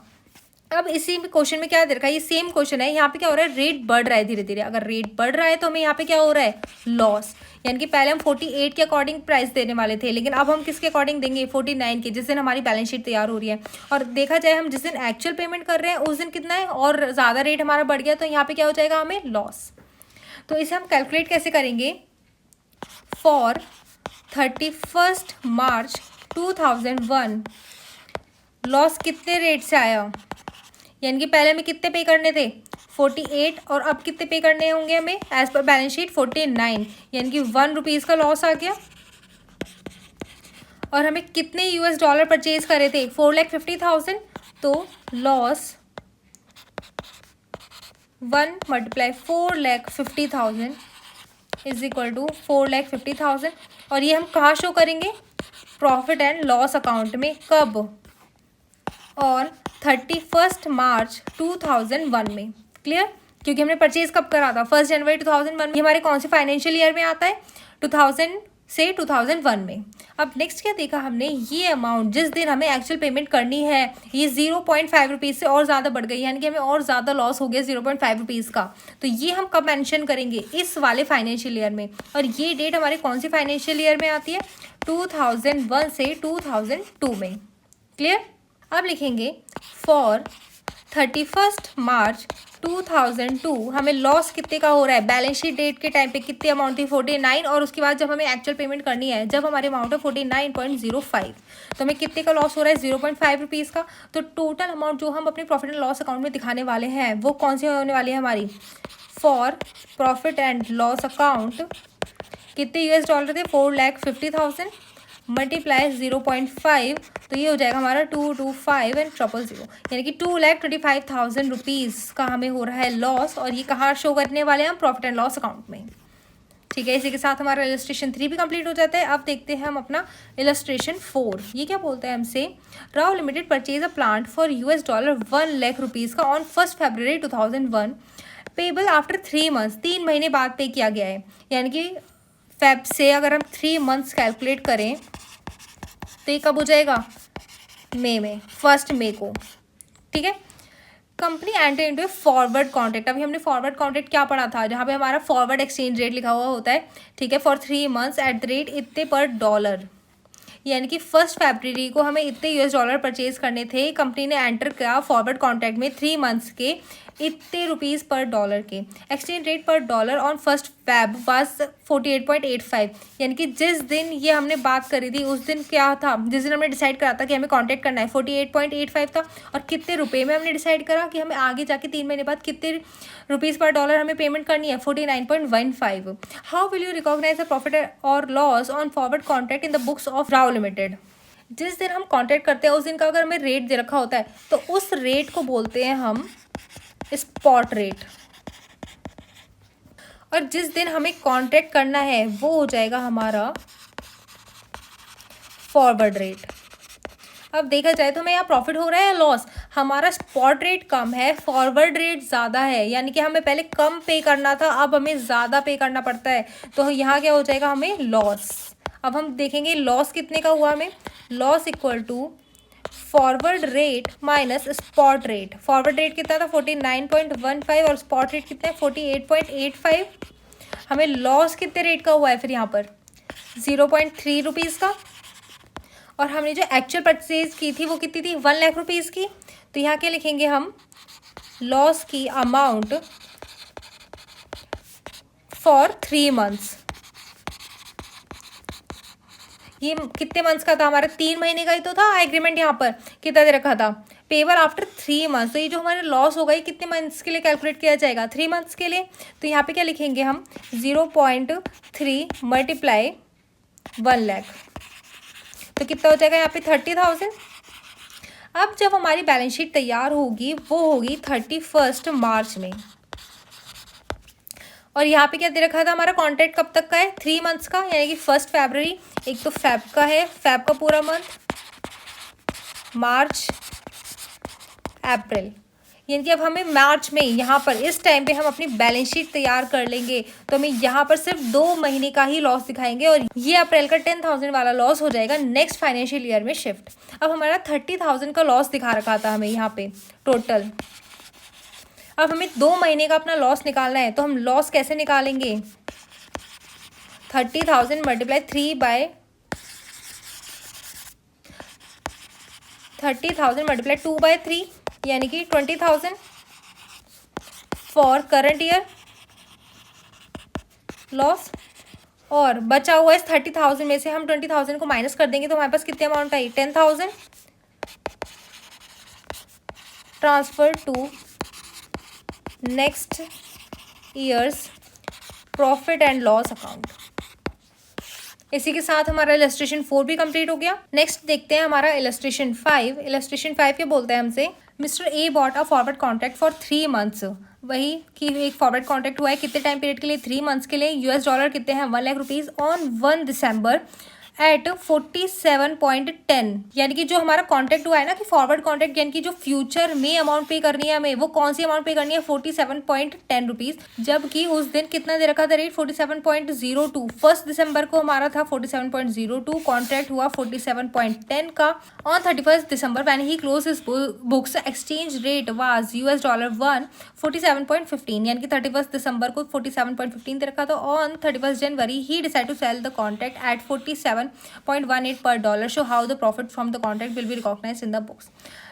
अब इसी क्वेश्चन में क्या दे रखा है, ये सेम क्वेश्चन है। यहाँ पे क्या हो रहा है, रेट बढ़ रहा है धीरे धीरे। अगर रेट बढ़ रहा है तो हमें यहाँ पे क्या हो रहा है, लॉस। यानी कि पहले हम 48 के अकॉर्डिंग प्राइस देने वाले थे, लेकिन अब हम किसके अकॉर्डिंग देंगे, 49 के, जिस दिन हमारी बैलेंस शीट तैयार हो रही है। और देखा जाए हम जिस दिन एक्चुअल पेमेंट कर रहे हैं उस दिन कितना है और ज़्यादा रेट हमारा बढ़ गया, तो यहाँ पे क्या हो जाएगा, हमें लॉस। तो इसे हम कैलकुलेट कैसे करेंगे, फॉर 31 मार्च 2001 लॉस कितने रेट से आया, यानी कि पहले हमें कितने पे करने थे, 48, और अब कितने पे करने होंगे हमें एज पर बैलेंस शीट 49, यानी कि 1 रुपीज़ का लॉस आ गया। और हमें कितने US डॉलर परचेज करे थे, 4,50,000, तो loss 1 multiply 4,50,000 is equal to 4,50,000। और ये हम कहाँ शो करेंगे, प्रॉफिट एंड लॉस अकाउंट में, कब, और 31 मार्च 2001 में। क्लियर, क्योंकि हमने परचेज कब करा था, 1 जनवरी 2001 में। हमारे कौन से फाइनेंशियल ईयर में आता है, 2000 से 2001 में। अब नेक्स्ट क्या देखा हमने, ये अमाउंट जिस दिन हमें एक्चुअल पेमेंट करनी है ये 0.5 रुपीज़ से और ज़्यादा बढ़ गई, यानी कि हमें और ज़्यादा लॉस हो गया 0.5 रुपीज़ का। तो ये हम कब मेंशन करेंगे, इस वाले फाइनेंशियल ईयर में। और ये डेट हमारे कौन सी फाइनेंशियल ईयर में आती है, 2001 से 2002 में। क्लियर। अब लिखेंगे फॉर 31 मार्च 2002 हमें लॉस कितने का हो रहा है, बैलेंस शीट डेट के टाइम पे कितनी अमाउंट थी, 49, और उसके बाद जब हमें एक्चुअल पेमेंट करनी है, जब हमारे अमाउंट है 49.05, तो हमें कितने का लॉस हो रहा है, 0.5 रुपीज़ का। तो टोटल अमाउंट जो हम अपने प्रॉफिट एंड लॉस अकाउंट में दिखाने वाले हैं वो कौन सी होने वाली है हमारी, for profit and loss account कितने US डॉलर थे, 4,50,000 मल्टीप्लाई 0.5, तो ये हो जाएगा हमारा 225 एंड 000, यानी कि 2,25,000 रुपीज़ का हमें हो रहा है लॉस। और ये कहाँ शो करने वाले हैं हम, प्रॉफिट एंड लॉस अकाउंट में। ठीक है, इसी के साथ हमारा इलस्ट्रेशन 3 भी कंप्लीट हो जाता है। अब देखते हैं हम अपना इलस्ट्रेशन 4। ये क्या बोलता है हमसे, Rao limited purchase a plant for US dollar 1 lakh rupees का on 1 February 2001, payable after 3 months, 3 महीने बाद पे किया गया है। यानी कि फेब से अगर हम 3 मंथ्स कैलकुलेट करें तो ये कब हो जाएगा, मई में, 1 मई को। ठीक है, company enter into forward contract. अभी हमने फॉरवर्ड कॉन्ट्रैक्ट क्या पढ़ा था, जहाँ पे हमारा फॉरवर्ड एक्सचेंज रेट लिखा हुआ होता है। ठीक है, for 3 months at the rate इतने पर डॉलर, यानी कि 1 फरवरी को हमें इतने US डॉलर परचेज करने थे। कंपनी ने एंटर किया फॉरवर्ड कॉन्ट्रैक्ट में 3 मंथ्स के इतने रुपीज़ पर डॉलर के। एक्सचेंज रेट पर डॉलर ऑन 1 फेब वाज 48.85, यानी कि जिस दिन ये हमने बात करी थी उस दिन क्या था, जिस दिन हमने डिसाइड करा था कि हमें कॉन्टैक्ट करना है 48.85 था। और कितने रुपए में हमने डिसाइड करा कि हमें आगे जाके 3 महीने बाद कितने रुपीज़ पर डॉलर हमें पेमेंट करनी है, 49.15। How will you recognise the profit और loss on forward contract in the books of Rao limited. जिस दिन हम कॉन्ट्रैक्ट करते हैं उस दिन का अगर हमें रेट दे रखा होता है तो उस रेट को बोलते हैं हम स्पॉट रेट, और जिस दिन हमें कॉन्ट्रैक्ट करना है वो हो जाएगा हमारा फॉरवर्ड रेट। अब देखा जाए तो हमें यहाँ प्रॉफिट हो रहा है या लॉस, हमारा स्पॉट रेट कम है, फॉरवर्ड रेट ज़्यादा है, यानी कि हमें पहले कम पे करना था अब हमें ज़्यादा पे करना पड़ता है, तो यहाँ क्या हो जाएगा, हमें लॉस। अब हम देखेंगे लॉस कितने का हुआ हमें, loss equal to forward rate minus spot rate. Forward rate कितना था 49.15 और स्पॉट रेट कितना है 48.85। हमें लॉस कितने रेट का हुआ है फिर यहाँ पर 0.3 रुपीज़ का, और हमने जो एक्चुअल परचेज की थी वो कितनी थी 1 लाख रुपीज़ की। तो यहाँ क्या लिखेंगे हम, लॉस की अमाउंट फॉर 3 मंथ्स। ये कितने मंथ्स का था हमारा, 3 महीने का ही तो था एग्रीमेंट, यहाँ पर कितना दे रखा था, पेबल आफ्टर 3 मंथ्स। तो ये जो हमारे लॉस होगा ये कितने मंथ्स के लिए कैलकुलेट किया जाएगा, 3 मंथ्स के लिए। तो यहाँ पे क्या लिखेंगे हम 0.3 मल्टीप्लाई 1 लाख, तो कितना हो जाएगा यहाँ पे 30,000। अब जब हमारी बैलेंस शीट तैयार होगी वो होगी 31 मार्च में। और यहाँ पे क्या दे रखा था, हमारा कॉन्ट्रैक्ट कब तक का है, 3 मंथ्स का, यानी कि 1 फरवरी, एक तो फेब का है, फेब का पूरा मंथ, मार्च, अप्रैल, यानी कि अब हमें मार्च में यहाँ पर इस टाइम पे हम अपनी बैलेंस शीट तैयार कर लेंगे तो हमें यहाँ पर सिर्फ 2 महीने का ही लॉस दिखाएंगे और ये अप्रैल का 10,000 वाला लॉस हो जाएगा नेक्स्ट फाइनेंशियल ईयर में शिफ्ट। अब हमारा 30,000 का लॉस दिखा रखा था हमें यहाँ पे टोटल। अब हमें 2 महीने का अपना लॉस निकालना है, तो हम लॉस कैसे निकालेंगे, 30,000 मल्टीप्लाई 3 बाय 30,000 मल्टीप्लाई 2 बाय 3 यानी कि 20,000 फॉर करंट ईयर लॉस। और बचा हुआ इस 30,000 में से हम 20,000 को माइनस कर देंगे तो हमारे पास कितने अमाउंट आई, 10,000 transfer to next year's profit and loss account. इसी के साथ हमारा इलस्ट्रेशन 4 भी कंप्लीट हो गया। नेक्स्ट देखते हैं हमारा इलस्ट्रेशन 5। इलस्ट्रेशन 5 क्या बोलता है हमसे, mister A bought a forward contract for 3 months. वही कि एक फॉरवर्ड कॉन्ट्रैक्ट हुआ है कितने टाइम पीरियड के लिए, 3 मंथ्स के लिए। यूएस डॉलर कितने हैं, 1 lakh rupees on 1 December at 47.10, यानी कि जो हमारा कॉन्ट्रैक्ट हुआ है ना कि फॉरवर्ड कॉन्ट्रैक्ट, यानी कि जो फ्यूचर में अमाउंट पे करनी है हमें, वो कौन सी अमाउंट पे करनी है, 47.10 रुपीज़, जबकि उस दिन कितना दे रखा था रेट, 47.02। 1 दिसंबर को हमारा था 47.02, कॉन्ट्रैक्ट हुआ 47.10 का। On 31 December when he close his books exchange rate was $1 47.15, यानी कि 31 दिसंबर को 47.15 दे रखा था। ऑन 31 जनवरी ही decide to sell the contract at 47.18 per dollar. Show how the profit from the contract will be recognised in the books.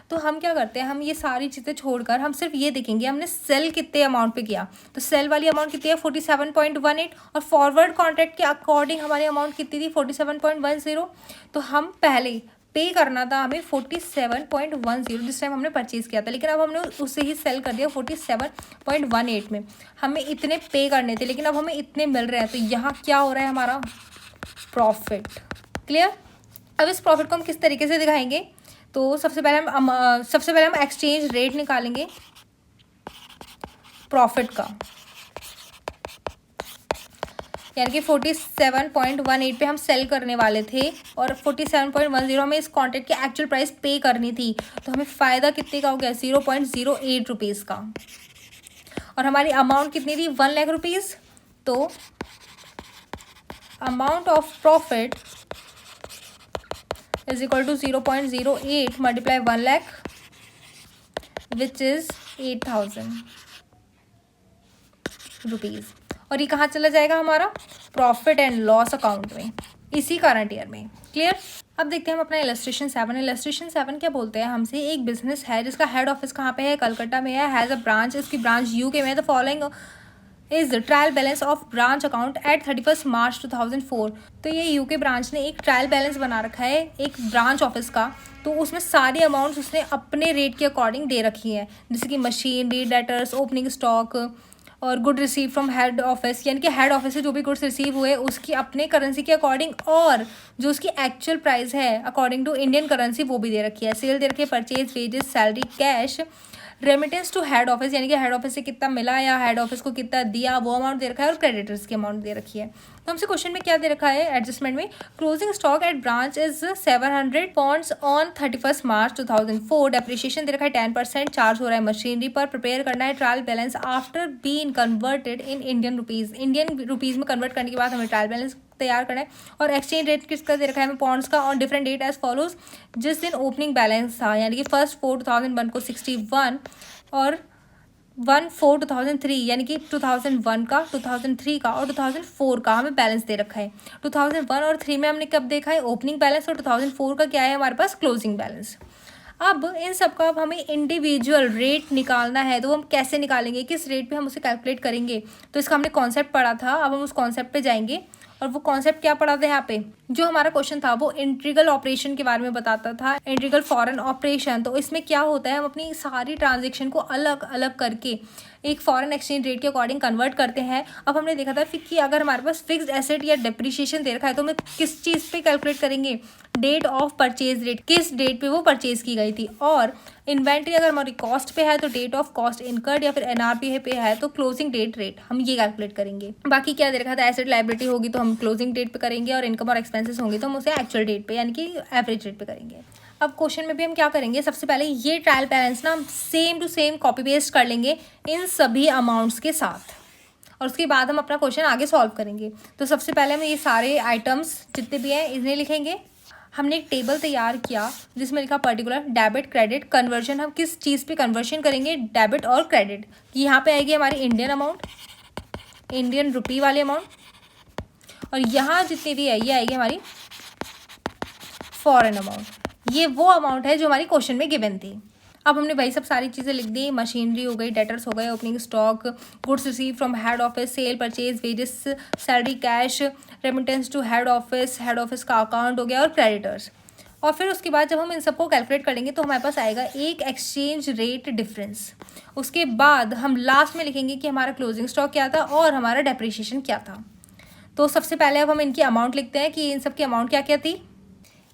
तो हम क्या करते हैं, हम ये सारी चीज़ें छोड़कर हम सिर्फ ये देखेंगे हमने सेल कितने अमाउंट पे किया। तो सेल वाली अमाउंट कितनी है, 47.18, और फॉरवर्ड कॉन्ट्रैक्ट के अकॉर्डिंग हमारी अमाउंट कितनी थी, 47.10। तो हम पहले पे करना था हमें 47.10, जिस टाइम हमने परचेज़ किया था, लेकिन अब हमने उससे ही सेल कर दिया 47.18 में। हमें इतने पे करने थे लेकिन अब हमें इतने मिल रहे हैं, तो यहाँ क्या हो रहा है हमारा प्रॉफिट। क्लियर। अब इस प्रॉफिट को हम किस तरीके से दिखाएंगे, तो सबसे पहले हम एक्सचेंज रेट निकालेंगे प्रॉफिट का, यानी कि 47.18 पे हम सेल करने वाले थे और 47.10 हमें इस कॉन्ट्रैक्ट की एक्चुअल प्राइस पे करनी थी। तो हमें फ़ायदा कितने का हो गया, 0.08 रुपीज़ का। और हमारी अमाउंट कितनी थी, 1 लाख रुपीज़। तो amount of profit is equal to 0.08 multiply 1 lakh which is 8,000 rupees. और ये कहाँ चला जाएगा, हमारा प्रॉफिट एंड लॉस अकाउंट में, इसी करंट ईयर में। क्लियर। अब देखते हैं हम अपना इलस्ट्रेशन 7। इलस्ट्रेशन 7 क्या बोलते हैं हमसे, एक बिजनेस है जिसका हेड ऑफिस कहाँ पे है, कलकत्ता में है, हैज़ अ ब्रांच, इसकी ब्रांच यूके में है। The following is trial balance of branch account at 31 March 2004। तो ये यूके ब्रांच ने एक ट्रायल बैलेंस बना रखा है एक ब्रांच ऑफिस का, तो उसमें सारी अमाउंट्स उसने अपने रेट के अकॉर्डिंग दे रखी है, जैसे कि मशीनरी, डेटर्स, ओपनिंग स्टॉक और good receive from head office, यानी कि हेड ऑफिस से जो भी गुड्स रिसीव हुए उसकी अपने करेंसी के अकॉर्डिंग, और जो उसकी एक्चुअल प्राइस है अकॉर्डिंग टू इंडियन करेंसी वो भी दे रखी है। सेल दे रखी है, purchase, wages, salary, cash, remittance to head office, यानी कि हेड ऑफिस से कितना मिला या हेड ऑफिस को कितना दिया वो अमाउंट दे रखा है, और क्रेडिटर्स की अमाउंट दे रखी है। तो हमसे क्वेश्चन में क्या दे रखा है एडजस्टमेंट में, closing stock at branch is 700 pounds on 31 March 2004। Depreciation दे रखा है 10% चार्ज हो रहा है मशीनरी पर। प्रिपेयर करना है trial balance after been converted in Indian rupees, Indian rupees में कन्वर्ट करने के बाद हमें ट्रायल बैलेंस तैयार करना है। और एक्सचेंज रेट किसका दे रखा है हमें, पॉन्ड्स का, on different date as follows. जिस दिन ओपनिंग बैलेंस था यानी कि 1/4/2001 को 61 और 1/4/2003 यानी कि 2001 का, 2003 का और 2004 का हमें बैलेंस दे रखा है। 2001 और 3 में हमने कब देखा है ओपनिंग बैलेंस, और 2004 का क्या है हमारे पास क्लोजिंग बैलेंस। अब इन सब का अब हमें इंडिविजुअल रेट निकालना है, तो हम कैसे निकालेंगे, किस रेट पे हम उसे कैलकुलेट करेंगे। तो इसका हमने कॉन्सेप्ट पढ़ा था, अब हम उस कॉन्सेप्ट पे जाएंगे और वो कॉन्सेप्ट क्या पढ़ा था यहाँ पे, जो हमारा क्वेश्चन था वो इंट्रीगल ऑपरेशन के बारे में बताता था, इंट्रीगल फॉरेन ऑपरेशन। तो इसमें क्या होता है, हम अपनी सारी ट्रांजेक्शन को अलग अलग करके एक फॉरेन एक्सचेंज रेट के अकॉर्डिंग कन्वर्ट करते हैं। अब हमने देखा था कि अगर हमारे पास फिक्स्ड एसेट या डिप्रिशिएशन दे रखा है तो हमें किस चीज़ पे कैलकुलेट करेंगे, डेट ऑफ परचेज रेट, किस डेट पे वो परचेज की गई थी। और इन्वेंट्री अगर हमारी कॉस्ट पे है तो डेट ऑफ कॉस्ट इनकर्ड, या फिर एनआरपी पे है तो क्लोजिंग डेट रेट, हम ये कैलकुलेट करेंगे। बाकी क्या दे रखा था, एसेट लायबिलिटी होगी तो हम क्लोजिंग डेट पे करेंगे, और इनकम और एक्सपेंसेस होंगे तो हम उसे एक्चुअल डेट पे यानी कि एवरेज रेट पे करेंगे। अब क्वेश्चन में भी हम क्या करेंगे, सबसे पहले ये ट्रायल बैलेंस ना same to same copy paste कर लेंगे इन सभी अमाउंट्स के साथ, और उसके बाद हम अपना क्वेश्चन आगे सॉल्व करेंगे। तो सबसे पहले हम ये सारे आइटम्स जितने भी हैं इन्हें लिखेंगे। हमने एक टेबल तैयार किया जिसमें लिखा पर्टिकुलर डेबिट क्रेडिट कन्वर्जन, हम किस चीज़ पे कन्वर्शन करेंगे, डेबिट और क्रेडिट। यहाँ पे आएगी हमारी इंडियन अमाउंट, इंडियन रुपी वाली अमाउंट, और यहाँ जितनी भी है ये आएगी हमारी फॉरेन अमाउंट। ये वो अमाउंट है जो हमारी क्वेश्चन में गिवन थी। अब हमने भाई सब सारी चीज़ें लिख दी, मशीनरी हो गई, डेटर्स हो गए, opening stock, goods receive from head office, sale purchase, wages, salary, cash, remittance to head office का अकाउंट हो गया, और क्रेडिटर्स। और फिर उसके बाद जब हम इन सबको कैलकुलेट करेंगे तो हमारे पास आएगा एक एक्सचेंज रेट डिफरेंस। उसके बाद हम लास्ट में लिखेंगे कि हमारा क्लोजिंग स्टॉक क्या था और हमारा डेप्रिशिएशन क्या था। तो सबसे पहले अब हम इनकी अमाउंट लिखते हैं कि इन सब की अमाउंट क्या क्या थी।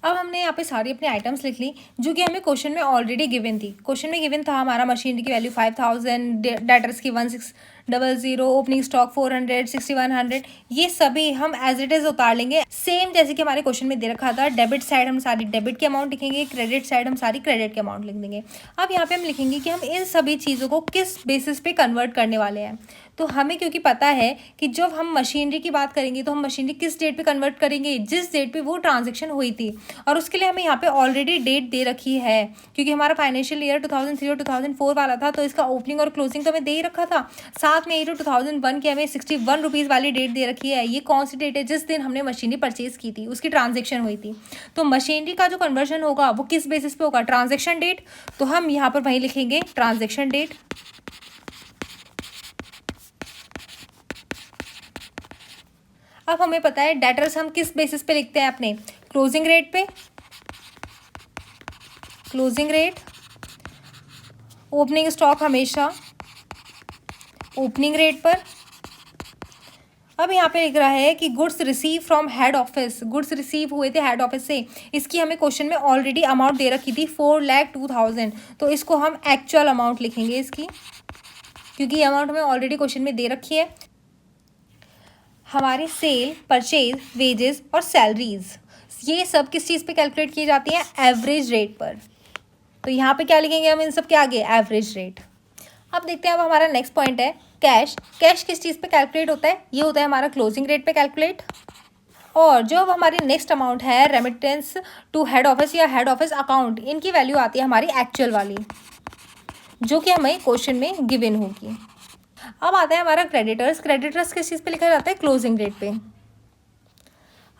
अब हमने यहाँ पे सारी अपनी आइटम्स लिख ली जो कि हमें क्वेश्चन में ऑलरेडी गिवन थी। क्वेश्चन में गिवन था हमारा मशीनरी की वैल्यू 5000, डेटर्स की 1600, ओपनिंग स्टॉक 400, 6100, ये सभी हम एज इट इज उतार लेंगे सेम जैसे कि हमारे क्वेश्चन में दे रखा था। डेबिट साइड हम सारी डेबिट की अमाउंट लिखेंगे, क्रेडिट साइड हम सारी क्रेडिट की अमाउंट लिख देंगे। अब यहाँ पे हम लिखेंगे कि हम इन सभी चीज़ों को किस बेसिस पे कन्वर्ट करने वाले हैं। तो हमें क्योंकि पता है कि जब हम मशीनरी की बात करेंगे तो हम मशीनरी किस डेट पे कन्वर्ट करेंगे, जिस डेट पे वो ट्रांजैक्शन हुई थी, और उसके लिए हमें यहाँ पे ऑलरेडी डेट दे रखी है क्योंकि हमारा फाइनेंशियल ईयर 2003 और 2004 वाला था, तो इसका ओपनिंग और क्लोजिंग तो हमें दे ही रखा था। साथ में ये जो 2001 की हमें 61 रुपीज़ वाली डेट दे रखी है, ये कौन सी डेट है, जिस दिन हमने मशीनरी परचेज की थी, उसकी ट्रांजेक्शन हुई थी। तो मशीनरी का जो कन्वर्जन होगा वो किस बेसिस पे होगा, ट्रांजेक्शन डेट। तो हम यहाँ पर वही लिखेंगे ट्रांजेक्शन डेट। अब हमें पता है डेटर्स हम किस बेसिस पे लिखते हैं, अपने क्लोजिंग रेट पे, क्लोजिंग रेट। ओपनिंग स्टॉक हमेशा ओपनिंग रेट पर। अब यहाँ पे लिख रहा है कि goods receive from head office, goods receive हुए थे हेड ऑफिस से, इसकी हमें क्वेश्चन में ऑलरेडी अमाउंट दे रखी थी 4,02,000, तो इसको हम एक्चुअल अमाउंट लिखेंगे इसकी, क्योंकि ये अमाउंट हमें ऑलरेडी क्वेश्चन में दे रखी है। हमारी सेल, परचेज, वेजेस और सैलरीज, ये सब किस चीज़ पे कैलकुलेट की जाती है, एवरेज रेट पर। तो यहाँ पे क्या लिखेंगे हम इन सब के आगे, एवरेज रेट। अब देखते हैं, अब हमारा नेक्स्ट पॉइंट है कैश। कैश किस चीज़ पे कैलकुलेट होता है, ये होता है हमारा क्लोजिंग रेट पे कैलकुलेट। और जो अब हमारी नेक्स्ट अमाउंट है रेमिटेंस टू हेड ऑफिस या हेड ऑफिस अकाउंट, इनकी वैल्यू आती है हमारी एक्चुअल वाली, जो कि हमें क्वेश्चन में गिवन होगी। अब आता है हमारा क्रेडिटर्स। क्रेडिटर्स किस चीज़ पे लिखा जाता है, क्लोजिंग रेट पे।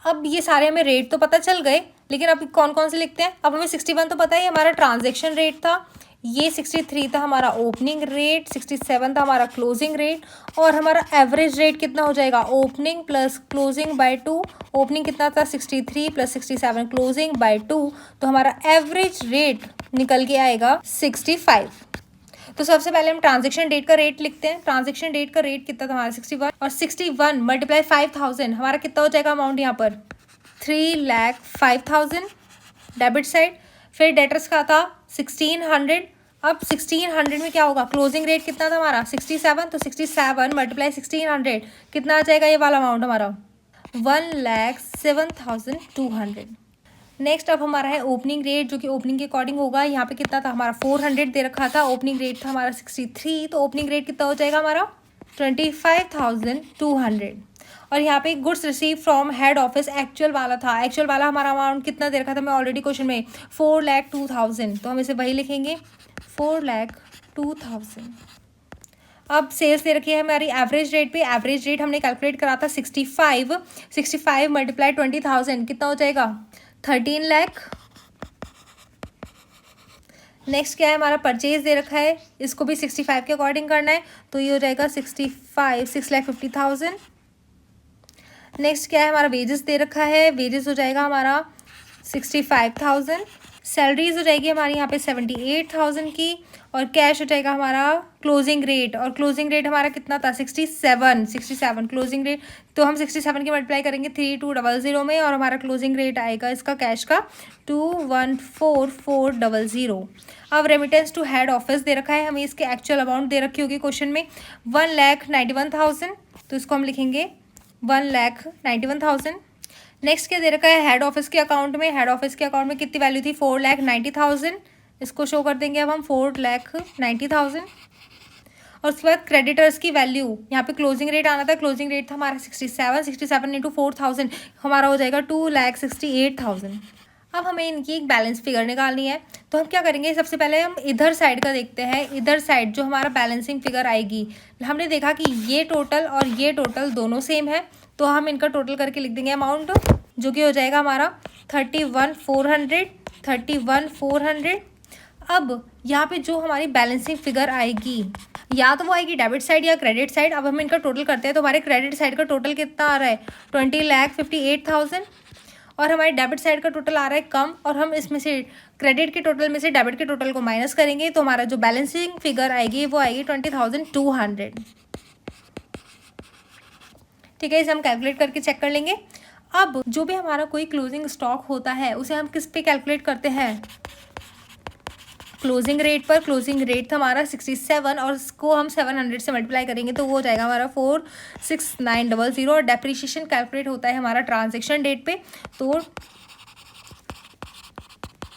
अब ये सारे हमें रेट तो पता चल गए, लेकिन अब कौन कौन से लिखते हैं। अब हमें 61 तो पता है हमारा ट्रांजैक्शन रेट था, ये 63 था हमारा ओपनिंग रेट, 67 था हमारा क्लोजिंग रेट, और हमारा एवरेज रेट कितना हो जाएगा, opening plus closing by 2। Opening कितना था 63 प्लस 67 क्लोजिंग बाय 2, तो हमारा एवरेज रेट निकल के आएगा 65। तो सबसे पहले हम ट्रांजैक्शन डेट का रेट लिखते हैं। ट्रांजैक्शन डेट का रेट कितना था हमारा 61, और 61 मल्टीप्लाई 5000 हमारा कितना हो जाएगा अमाउंट यहाँ पर, 3,05,000 डेबिट साइड। फिर डेटर्स का था 1600। अब 1600 में क्या होगा, क्लोजिंग रेट कितना था हमारा 67, तो 67 मल्टीप्लाई 1600 कितना आ जाएगा ये वाला अमाउंट हमारा, 1,07,200। नेक्स्ट अब हमारा है ओपनिंग रेट, जो कि ओपनिंग के अकॉर्डिंग होगा। यहाँ पे कितना था हमारा 400 दे रखा था, ओपनिंग रेट था हमारा 63, तो ओपनिंग रेट कितना हो जाएगा हमारा 25,200। और यहाँ पे goods receive from head office actual वाला था, एक्चुअल वाला हमारा अमाउंट कितना दे रखा था मैं ऑलरेडी क्वेश्चन में 4,02,000, तो हम इसे वही लिखेंगे 4,02,000। अब सेल्स दे रखी है हमारी एवरेज रेट पे। एवरेज रेट हमने कैलकुलेट करा था 65 मल्टीप्लाई 20,000 कितना हो जाएगा 13 लाख। नेक्स्ट क्या है हमारा परचेज दे रखा है, इसको भी 65 के अकॉर्डिंग करना है, तो ये हो जाएगा 65 6,50,000। नेक्स्ट क्या है, हमारा वेजेस दे रखा है, वेजेस हो जाएगा हमारा 65,000, सैलरीज हो जाएगी हमारी यहाँ पे 78,000 की, और कैश हो जाएगा हमारा क्लोजिंग रेट, और क्लोजिंग रेट हमारा कितना था 67 क्लोजिंग रेट। तो हम 67 की मल्टीप्लाई करेंगे 3200 में, और हमारा क्लोजिंग रेट आएगा इसका कैश का 214400। अब रेमिटेंस टू हेड ऑफिस दे रखा है, हमें इसके एक्चुअल अमाउंट दे रखी होगी क्वेश्चन में 1,91,000, तो इसको हम लिखेंगे 1,91,000। नेक्स्ट क्या दे रखा है, हेड ऑफिस के अकाउंट में, हेड ऑफिस के अकाउंट में कितनी वैल्यू थी 4,90,000, इसको शो कर देंगे अब हम 4,90,000। और उसके बाद क्रेडिटर्स की वैल्यू, यहाँ पे क्लोजिंग रेट आना था, क्लोजिंग रेट था हमारा 67 इंटू 4,000 हमारा हो जाएगा 2,68,000। अब हमें इनकी एक बैलेंस फिगर निकालनी है, तो हम क्या करेंगे, सबसे पहले हम इधर साइड का देखते हैं। इधर साइड जो हमारा बैलेंसिंग फिगर आएगी, हमने देखा कि ये टोटल और ये टोटल दोनों सेम है, तो हम इनका टोटल करके लिख देंगे अमाउंट, जो कि हो जाएगा हमारा 31,400। अब यहाँ पे जो हमारी बैलेंसिंग फिगर आएगी, या तो वो आएगी डेबिट साइड या क्रेडिट साइड। अब हम इनका टोटल करते हैं, तो हमारे क्रेडिट साइड का टोटल कितना आ रहा है 20,58,000, और हमारे डेबिट साइड का टोटल आ रहा है कम, और हम इसमें से क्रेडिट के टोटल में से डेबिट के टोटल को माइनस करेंगे, तो हमारा जो बैलेंसिंग फिगर आएगी वो आएगी 20,200। ठीक है, इसे हम कैलकुलेट करके चेक कर लेंगे। अब जो भी हमारा कोई क्लोजिंग स्टॉक होता है उसे हम किस पे कैलकुलेट करते हैं, क्लोजिंग रेट पर। क्लोजिंग रेट था हमारा 67, और इसको हम 700 से मल्टीप्लाई करेंगे तो वो हो जाएगा हमारा 46900। और डेप्रीशिएशन कैलकुलेट होता है हमारा ट्रांजैक्शन डेट पे, तो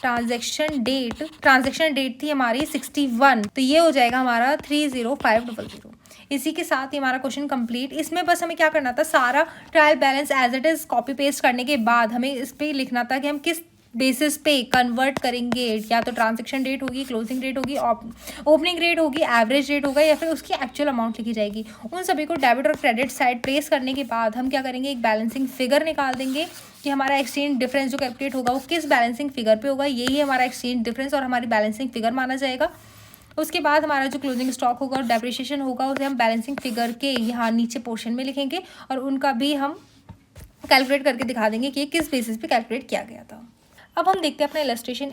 ट्रांजैक्शन डेट थी हमारी 61, तो ये हो जाएगा हमारा 30500। इसी के साथ ही हमारा क्वेश्चन कंप्लीट। इसमें बस हमें क्या करना था, सारा trial balance as it is copy paste करने के बाद हमें इस पर लिखना था कि हम किस बेसिस पे कन्वर्ट करेंगे, या तो ट्रांजैक्शन डेट होगी, क्लोजिंग डेट होगी, ओपनिंग रेट होगी, एवरेज रेट होगा, या फिर उसकी एक्चुअल अमाउंट लिखी जाएगी। उन सभी को डेबिट और क्रेडिट साइड प्लेस करने के बाद हम क्या करेंगे, एक बैलेंसिंग फिगर निकाल देंगे कि हमारा एक्सचेंज डिफरेंस जो कैलकुलेट होगा वो किस बैलेंसिंग फिगर पे होगा। यही हमारा एक्सचेंज डिफरेंस और हमारी बैलेंसिंग फिगर माना जाएगा। उसके बाद हमारा जो क्लोजिंग स्टॉक होगा और डेप्रिसिएशन होगा उसे हम बैलेंसिंग फिगर के यहाँ नीचे पोर्शन में लिखेंगे, और उनका भी हम कैलकुलेट करके दिखा देंगे कि किस बेसिस पे कैलकुलेट किया गया था। अब हम देखते हैं अपना इलस्ट्रेशन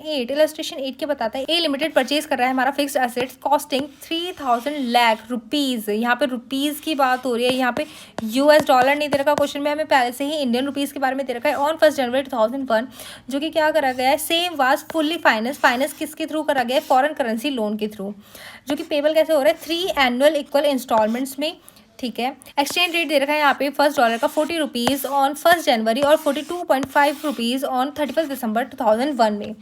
8 के बताता है ए लिमिटेड परचेज कर रहा है हमारा fixed assets costing 3,000 lakh rupees. यहाँ पे रुपीज़ की बात हो रही है, यहाँ पे यूएस डॉलर नहीं दे रखा क्वेश्चन में, हमें पहले से ही इंडियन रुपीज़ के बारे में दे रखा है। ऑन 1 जनवरी 2001 जो कि क्या करा गया है, सेम वाज फुल्ली फाइनेंस किसके थ्रू करा गया है, फॉरेन करेंसी लोन के थ्रू, जो कि पेबल कैसे हो रहा है 3 एनुअल इक्वल इंस्टॉलमेंट्स में। ठीक है, एक्सचेंज रेट दे रखा है यहाँ पे $1 का 40 रुपीज़ ऑन 1 जनवरी और 42.5 रुपीज़ ऑन 31 दिसंबर 2001 में।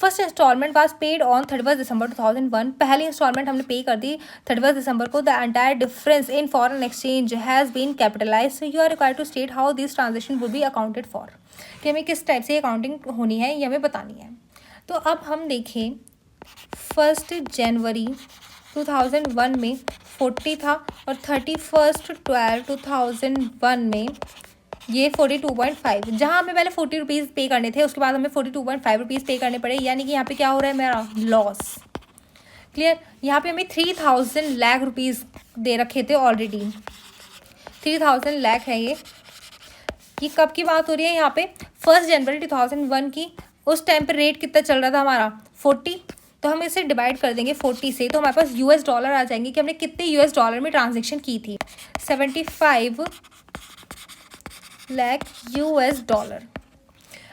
First instalment was paid on 31 दिसंबर 2001। पहली इंस्टॉलमेंट हमने पे कर दी 31 दिसंबर को। The entire difference in foreign exchange has been capitalise, you are required to state how this transaction would be accounted for, कि हमें किस टाइप से अकाउंटिंग होनी है ये हमें बतानी है। तो अब हम देखें 1 जनवरी 2001 में 40 था, और 31/12/2001 में ये 42.5, जहाँ हमें पहले 40 रुपीज़ पे करने थे उसके बाद हमें 42.5 रुपीज़ पे करने पड़े, यानी कि यहाँ पे क्या हो रहा है मेरा लॉस। क्लियर, यहाँ पे हमें 3,000 लाख रुपीज़ दे रखे थे ऑलरेडी, 3,000 लाख है ये। कब की बात हो रही है यहाँ पे 1 जनवरी 2001 की। उस टाइम पे रेट कितना चल रहा था हमारा 40, तो हम इसे डिवाइड कर देंगे 40 से, तो हमारे पास यूएस डॉलर आ जाएंगे कि हमने कितने यूएस डॉलर में ट्रांजैक्शन की थी, 75 लाख यूएस डॉलर।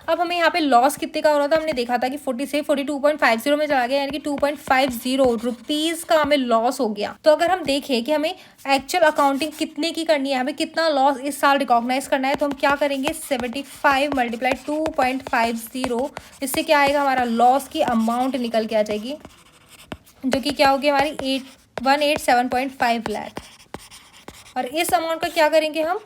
अब हमें यहाँ पे लॉस कितने का हो रहा था, हमने देखा था कि 40 से 42.50 में चला गया, यानी कि 2.50 रुपीज़ का हमें लॉस हो गया। तो अगर हम देखें कि हमें एक्चुअल अकाउंटिंग कितने की करनी है, हमें कितना लॉस इस साल रिकॉग्नाइज करना है, तो हम क्या करेंगे 75 मल्टीप्लाई 2.50, इससे क्या आएगा हमारा लॉस की अमाउंट निकल के आ जाएगी, जो कि क्या होगी हमारी 187.5 लाख। और इस अमाउंट का क्या करेंगे हम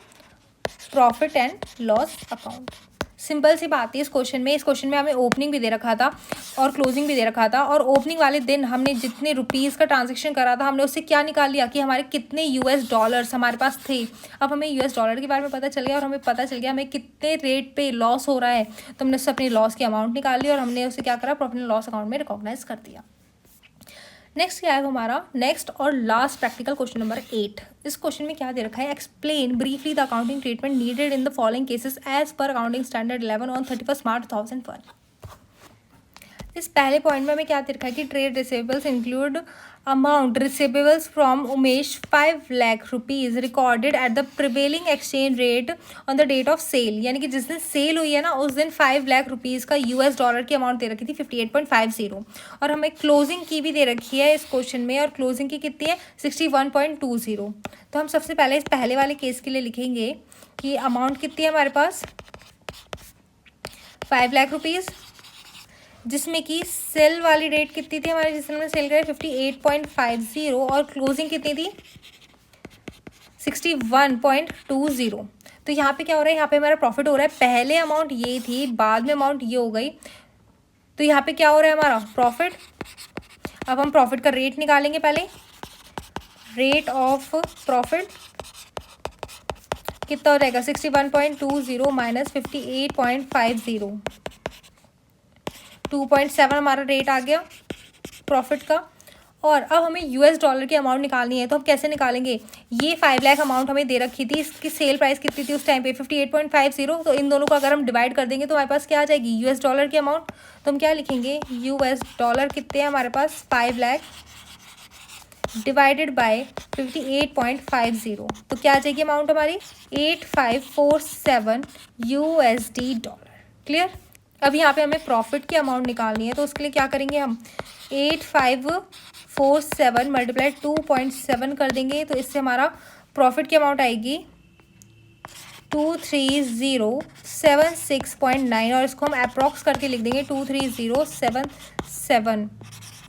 profit and loss account. Simple सी बात है इस क्वेश्चन में हमें ओपनिंग भी दे रखा था और क्लोजिंग भी दे रखा था, और ओपनिंग वाले दिन हमने जितने रुपीज़ का ट्रांजैक्शन करा था हमने उससे क्या निकाल लिया कि हमारे कितने यूएस डॉलर्स हमारे पास थे। अब हमें यूएस डॉलर के बारे में पता चल गया, और हमें पता चल गया हमें कितने रेट पे लॉस हो रहा है, तो हमने उससे अपनी लॉस की अमाउंट निकाल ली और हमने उसे क्या करा प्रॉफिट एंड लॉस अकाउंट में रिकॉग्नाइज कर दिया। नेक्स्ट क्या है हमारा नेक्स्ट और लास्ट प्रैक्टिकल क्वेश्चन नंबर 8। इस क्वेश्चन में क्या दे रखा है, explain briefly the accounting treatment needed in the following cases as per accounting standard 11 on 31 March 2001। इस पहले पॉइंट में हमें क्या दे रखा है कि trade receivables include amount receivables from Umesh 5 lakh rupees recorded at the prevailing exchange rate on the date of sale, यानी कि जिस दिन सेल हुई है ना उस दिन 5 लाख रुपीज़ का यूएस डॉलर की अमाउंट दे रखी थी 58.50, और हमें क्लोजिंग की भी दे रखी है इस क्वेश्चन में, और क्लोजिंग की कितनी है 61.20। तो हम सबसे पहले इस पहले वाले केस के लिए लिखेंगे कि अमाउंट कितनी है हमारे पास 5 लाख रुपीज़, जिसमें कि सेल वाली डेट कितनी थी हमारे, जिसमें हमने सेल करे 58.50, और क्लोजिंग कितनी थी 61.20। तो यहाँ पे क्या हो रहा है, यहाँ पे हमारा प्रॉफिट हो रहा है, पहले अमाउंट ये थी बाद में अमाउंट ये हो गई, तो यहाँ पे क्या हो रहा है हमारा प्रॉफिट। अब हम प्रॉफिट का रेट निकालेंगे, पहले रेट ऑफ प्रॉफिट कितना हो जाएगा 61.20 माइनस 58.50, 2.7 हमारा रेट आ गया प्रॉफिट का। और अब हमें यूएस डॉलर की अमाउंट निकालनी है, तो हम कैसे निकालेंगे, ये 5 लाख अमाउंट हमें दे रखी थी, इसकी सेल प्राइस कितनी थी उस टाइम पे 58.50, तो इन दोनों को अगर हम डिवाइड कर देंगे तो हमारे पास क्या आ जाएगी यूएस डॉलर की अमाउंट। तो हम क्या लिखेंगे, यूएस डॉलर कितने हैं हमारे पास 5 लाख डिवाइडेड बाय 58.50, तो क्या आ जाएगी अमाउंट हमारी 8547 यूएसडी डॉलर। क्लियर। अब यहाँ पे हमें प्रॉफिट की अमाउंट निकालनी है, तो उसके लिए क्या करेंगे हम 8547 मल्टीप्लाई 2.7 कर देंगे, तो इससे हमारा प्रॉफिट की अमाउंट आएगी 23076.9, और इसको हम अप्रॉक्स करके लिख देंगे 23077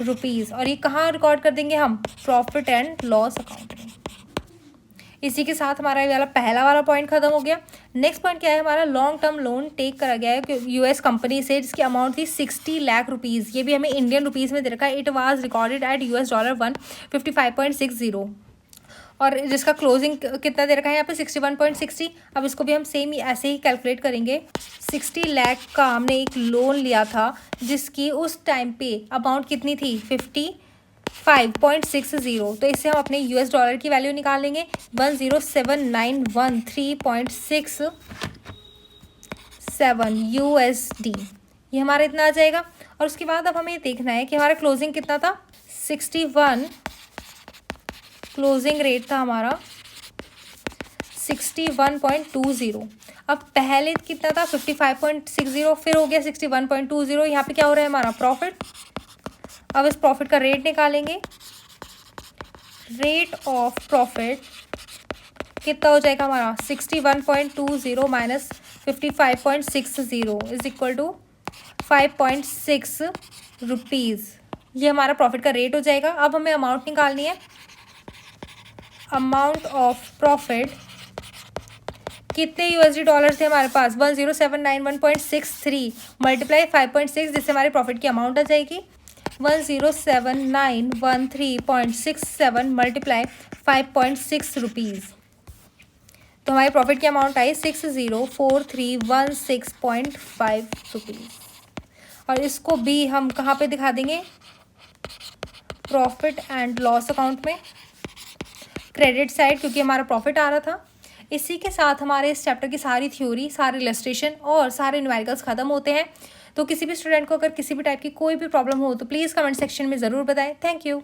रुपीज़, और ये कहाँ रिकॉर्ड कर देंगे हम प्रॉफिट एंड लॉस अकाउंट में। इसी के साथ हमारा ये वाला पहला वाला पॉइंट खत्म हो गया। नेक्स्ट पॉइंट क्या है हमारा, लॉन्ग टर्म लोन टेक करा गया है यूएस कंपनी से, जिसकी अमाउंट थी 60 लाख रुपीज़, ये भी हमें इंडियन रुपीज़ में दे रखा है। It was recorded at US dollar 155.60, और जिसका क्लोजिंग कितना दे रखा है यहाँ पे 61.60। अब इसको भी हम सेम ऐसे ही कैलकुलेट करेंगे। 60 लाख का हमने एक लोन लिया था, जिसकी उस टाइम पे अमाउंट कितनी थी 55.60, तो इससे हम अपने यूएस डॉलर की वैल्यू निकाल लेंगे 107,913.67 यूएसडी, ये हमारा इतना आ जाएगा। और उसके बाद अब हमें ये देखना है कि हमारा क्लोजिंग कितना था 61, क्लोजिंग रेट था हमारा 61.20। अब पहले कितना था 55.60, फिर हो गया 61.20, यहाँ पे क्या हो रहा है हमारा प्रॉफिट। अब इस प्रॉफिट का रेट निकालेंगे, रेट ऑफ प्रॉफिट कितना हो जाएगा हमारा 61.20 minus 55.60 is equal to 5.6 rupees, ये हमारा प्रॉफिट का रेट हो जाएगा। अब हमें अमाउंट निकालनी है, अमाउंट ऑफ प्रॉफिट कितने यूएसडी डॉलर थे हमारे पास 10791.63 मल्टीप्लाई 5.6, जिससे हमारे प्रॉफिट की अमाउंट आ जाएगी 107,913.67 मल्टीप्लाई 5.6 रुपीज़, तो हमारी प्रॉफिट की अमाउंट आई 604316.5 रुपीज़। और इसको भी हम कहाँ पे दिखा देंगे, प्रॉफिट एंड लॉस अकाउंट में, क्रेडिट साइड, क्योंकि हमारा प्रॉफिट आ रहा था। इसी के साथ हमारे इस चैप्टर की सारी थ्योरी, सारे इलस्ट्रेशन और सारे न्यूमेरिकल्स खत्म होते हैं। तो किसी भी स्टूडेंट को अगर किसी भी टाइप की कोई भी प्रॉब्लम हो तो प्लीज़ कमेंट सेक्शन में ज़रूर बताएं। Thank you.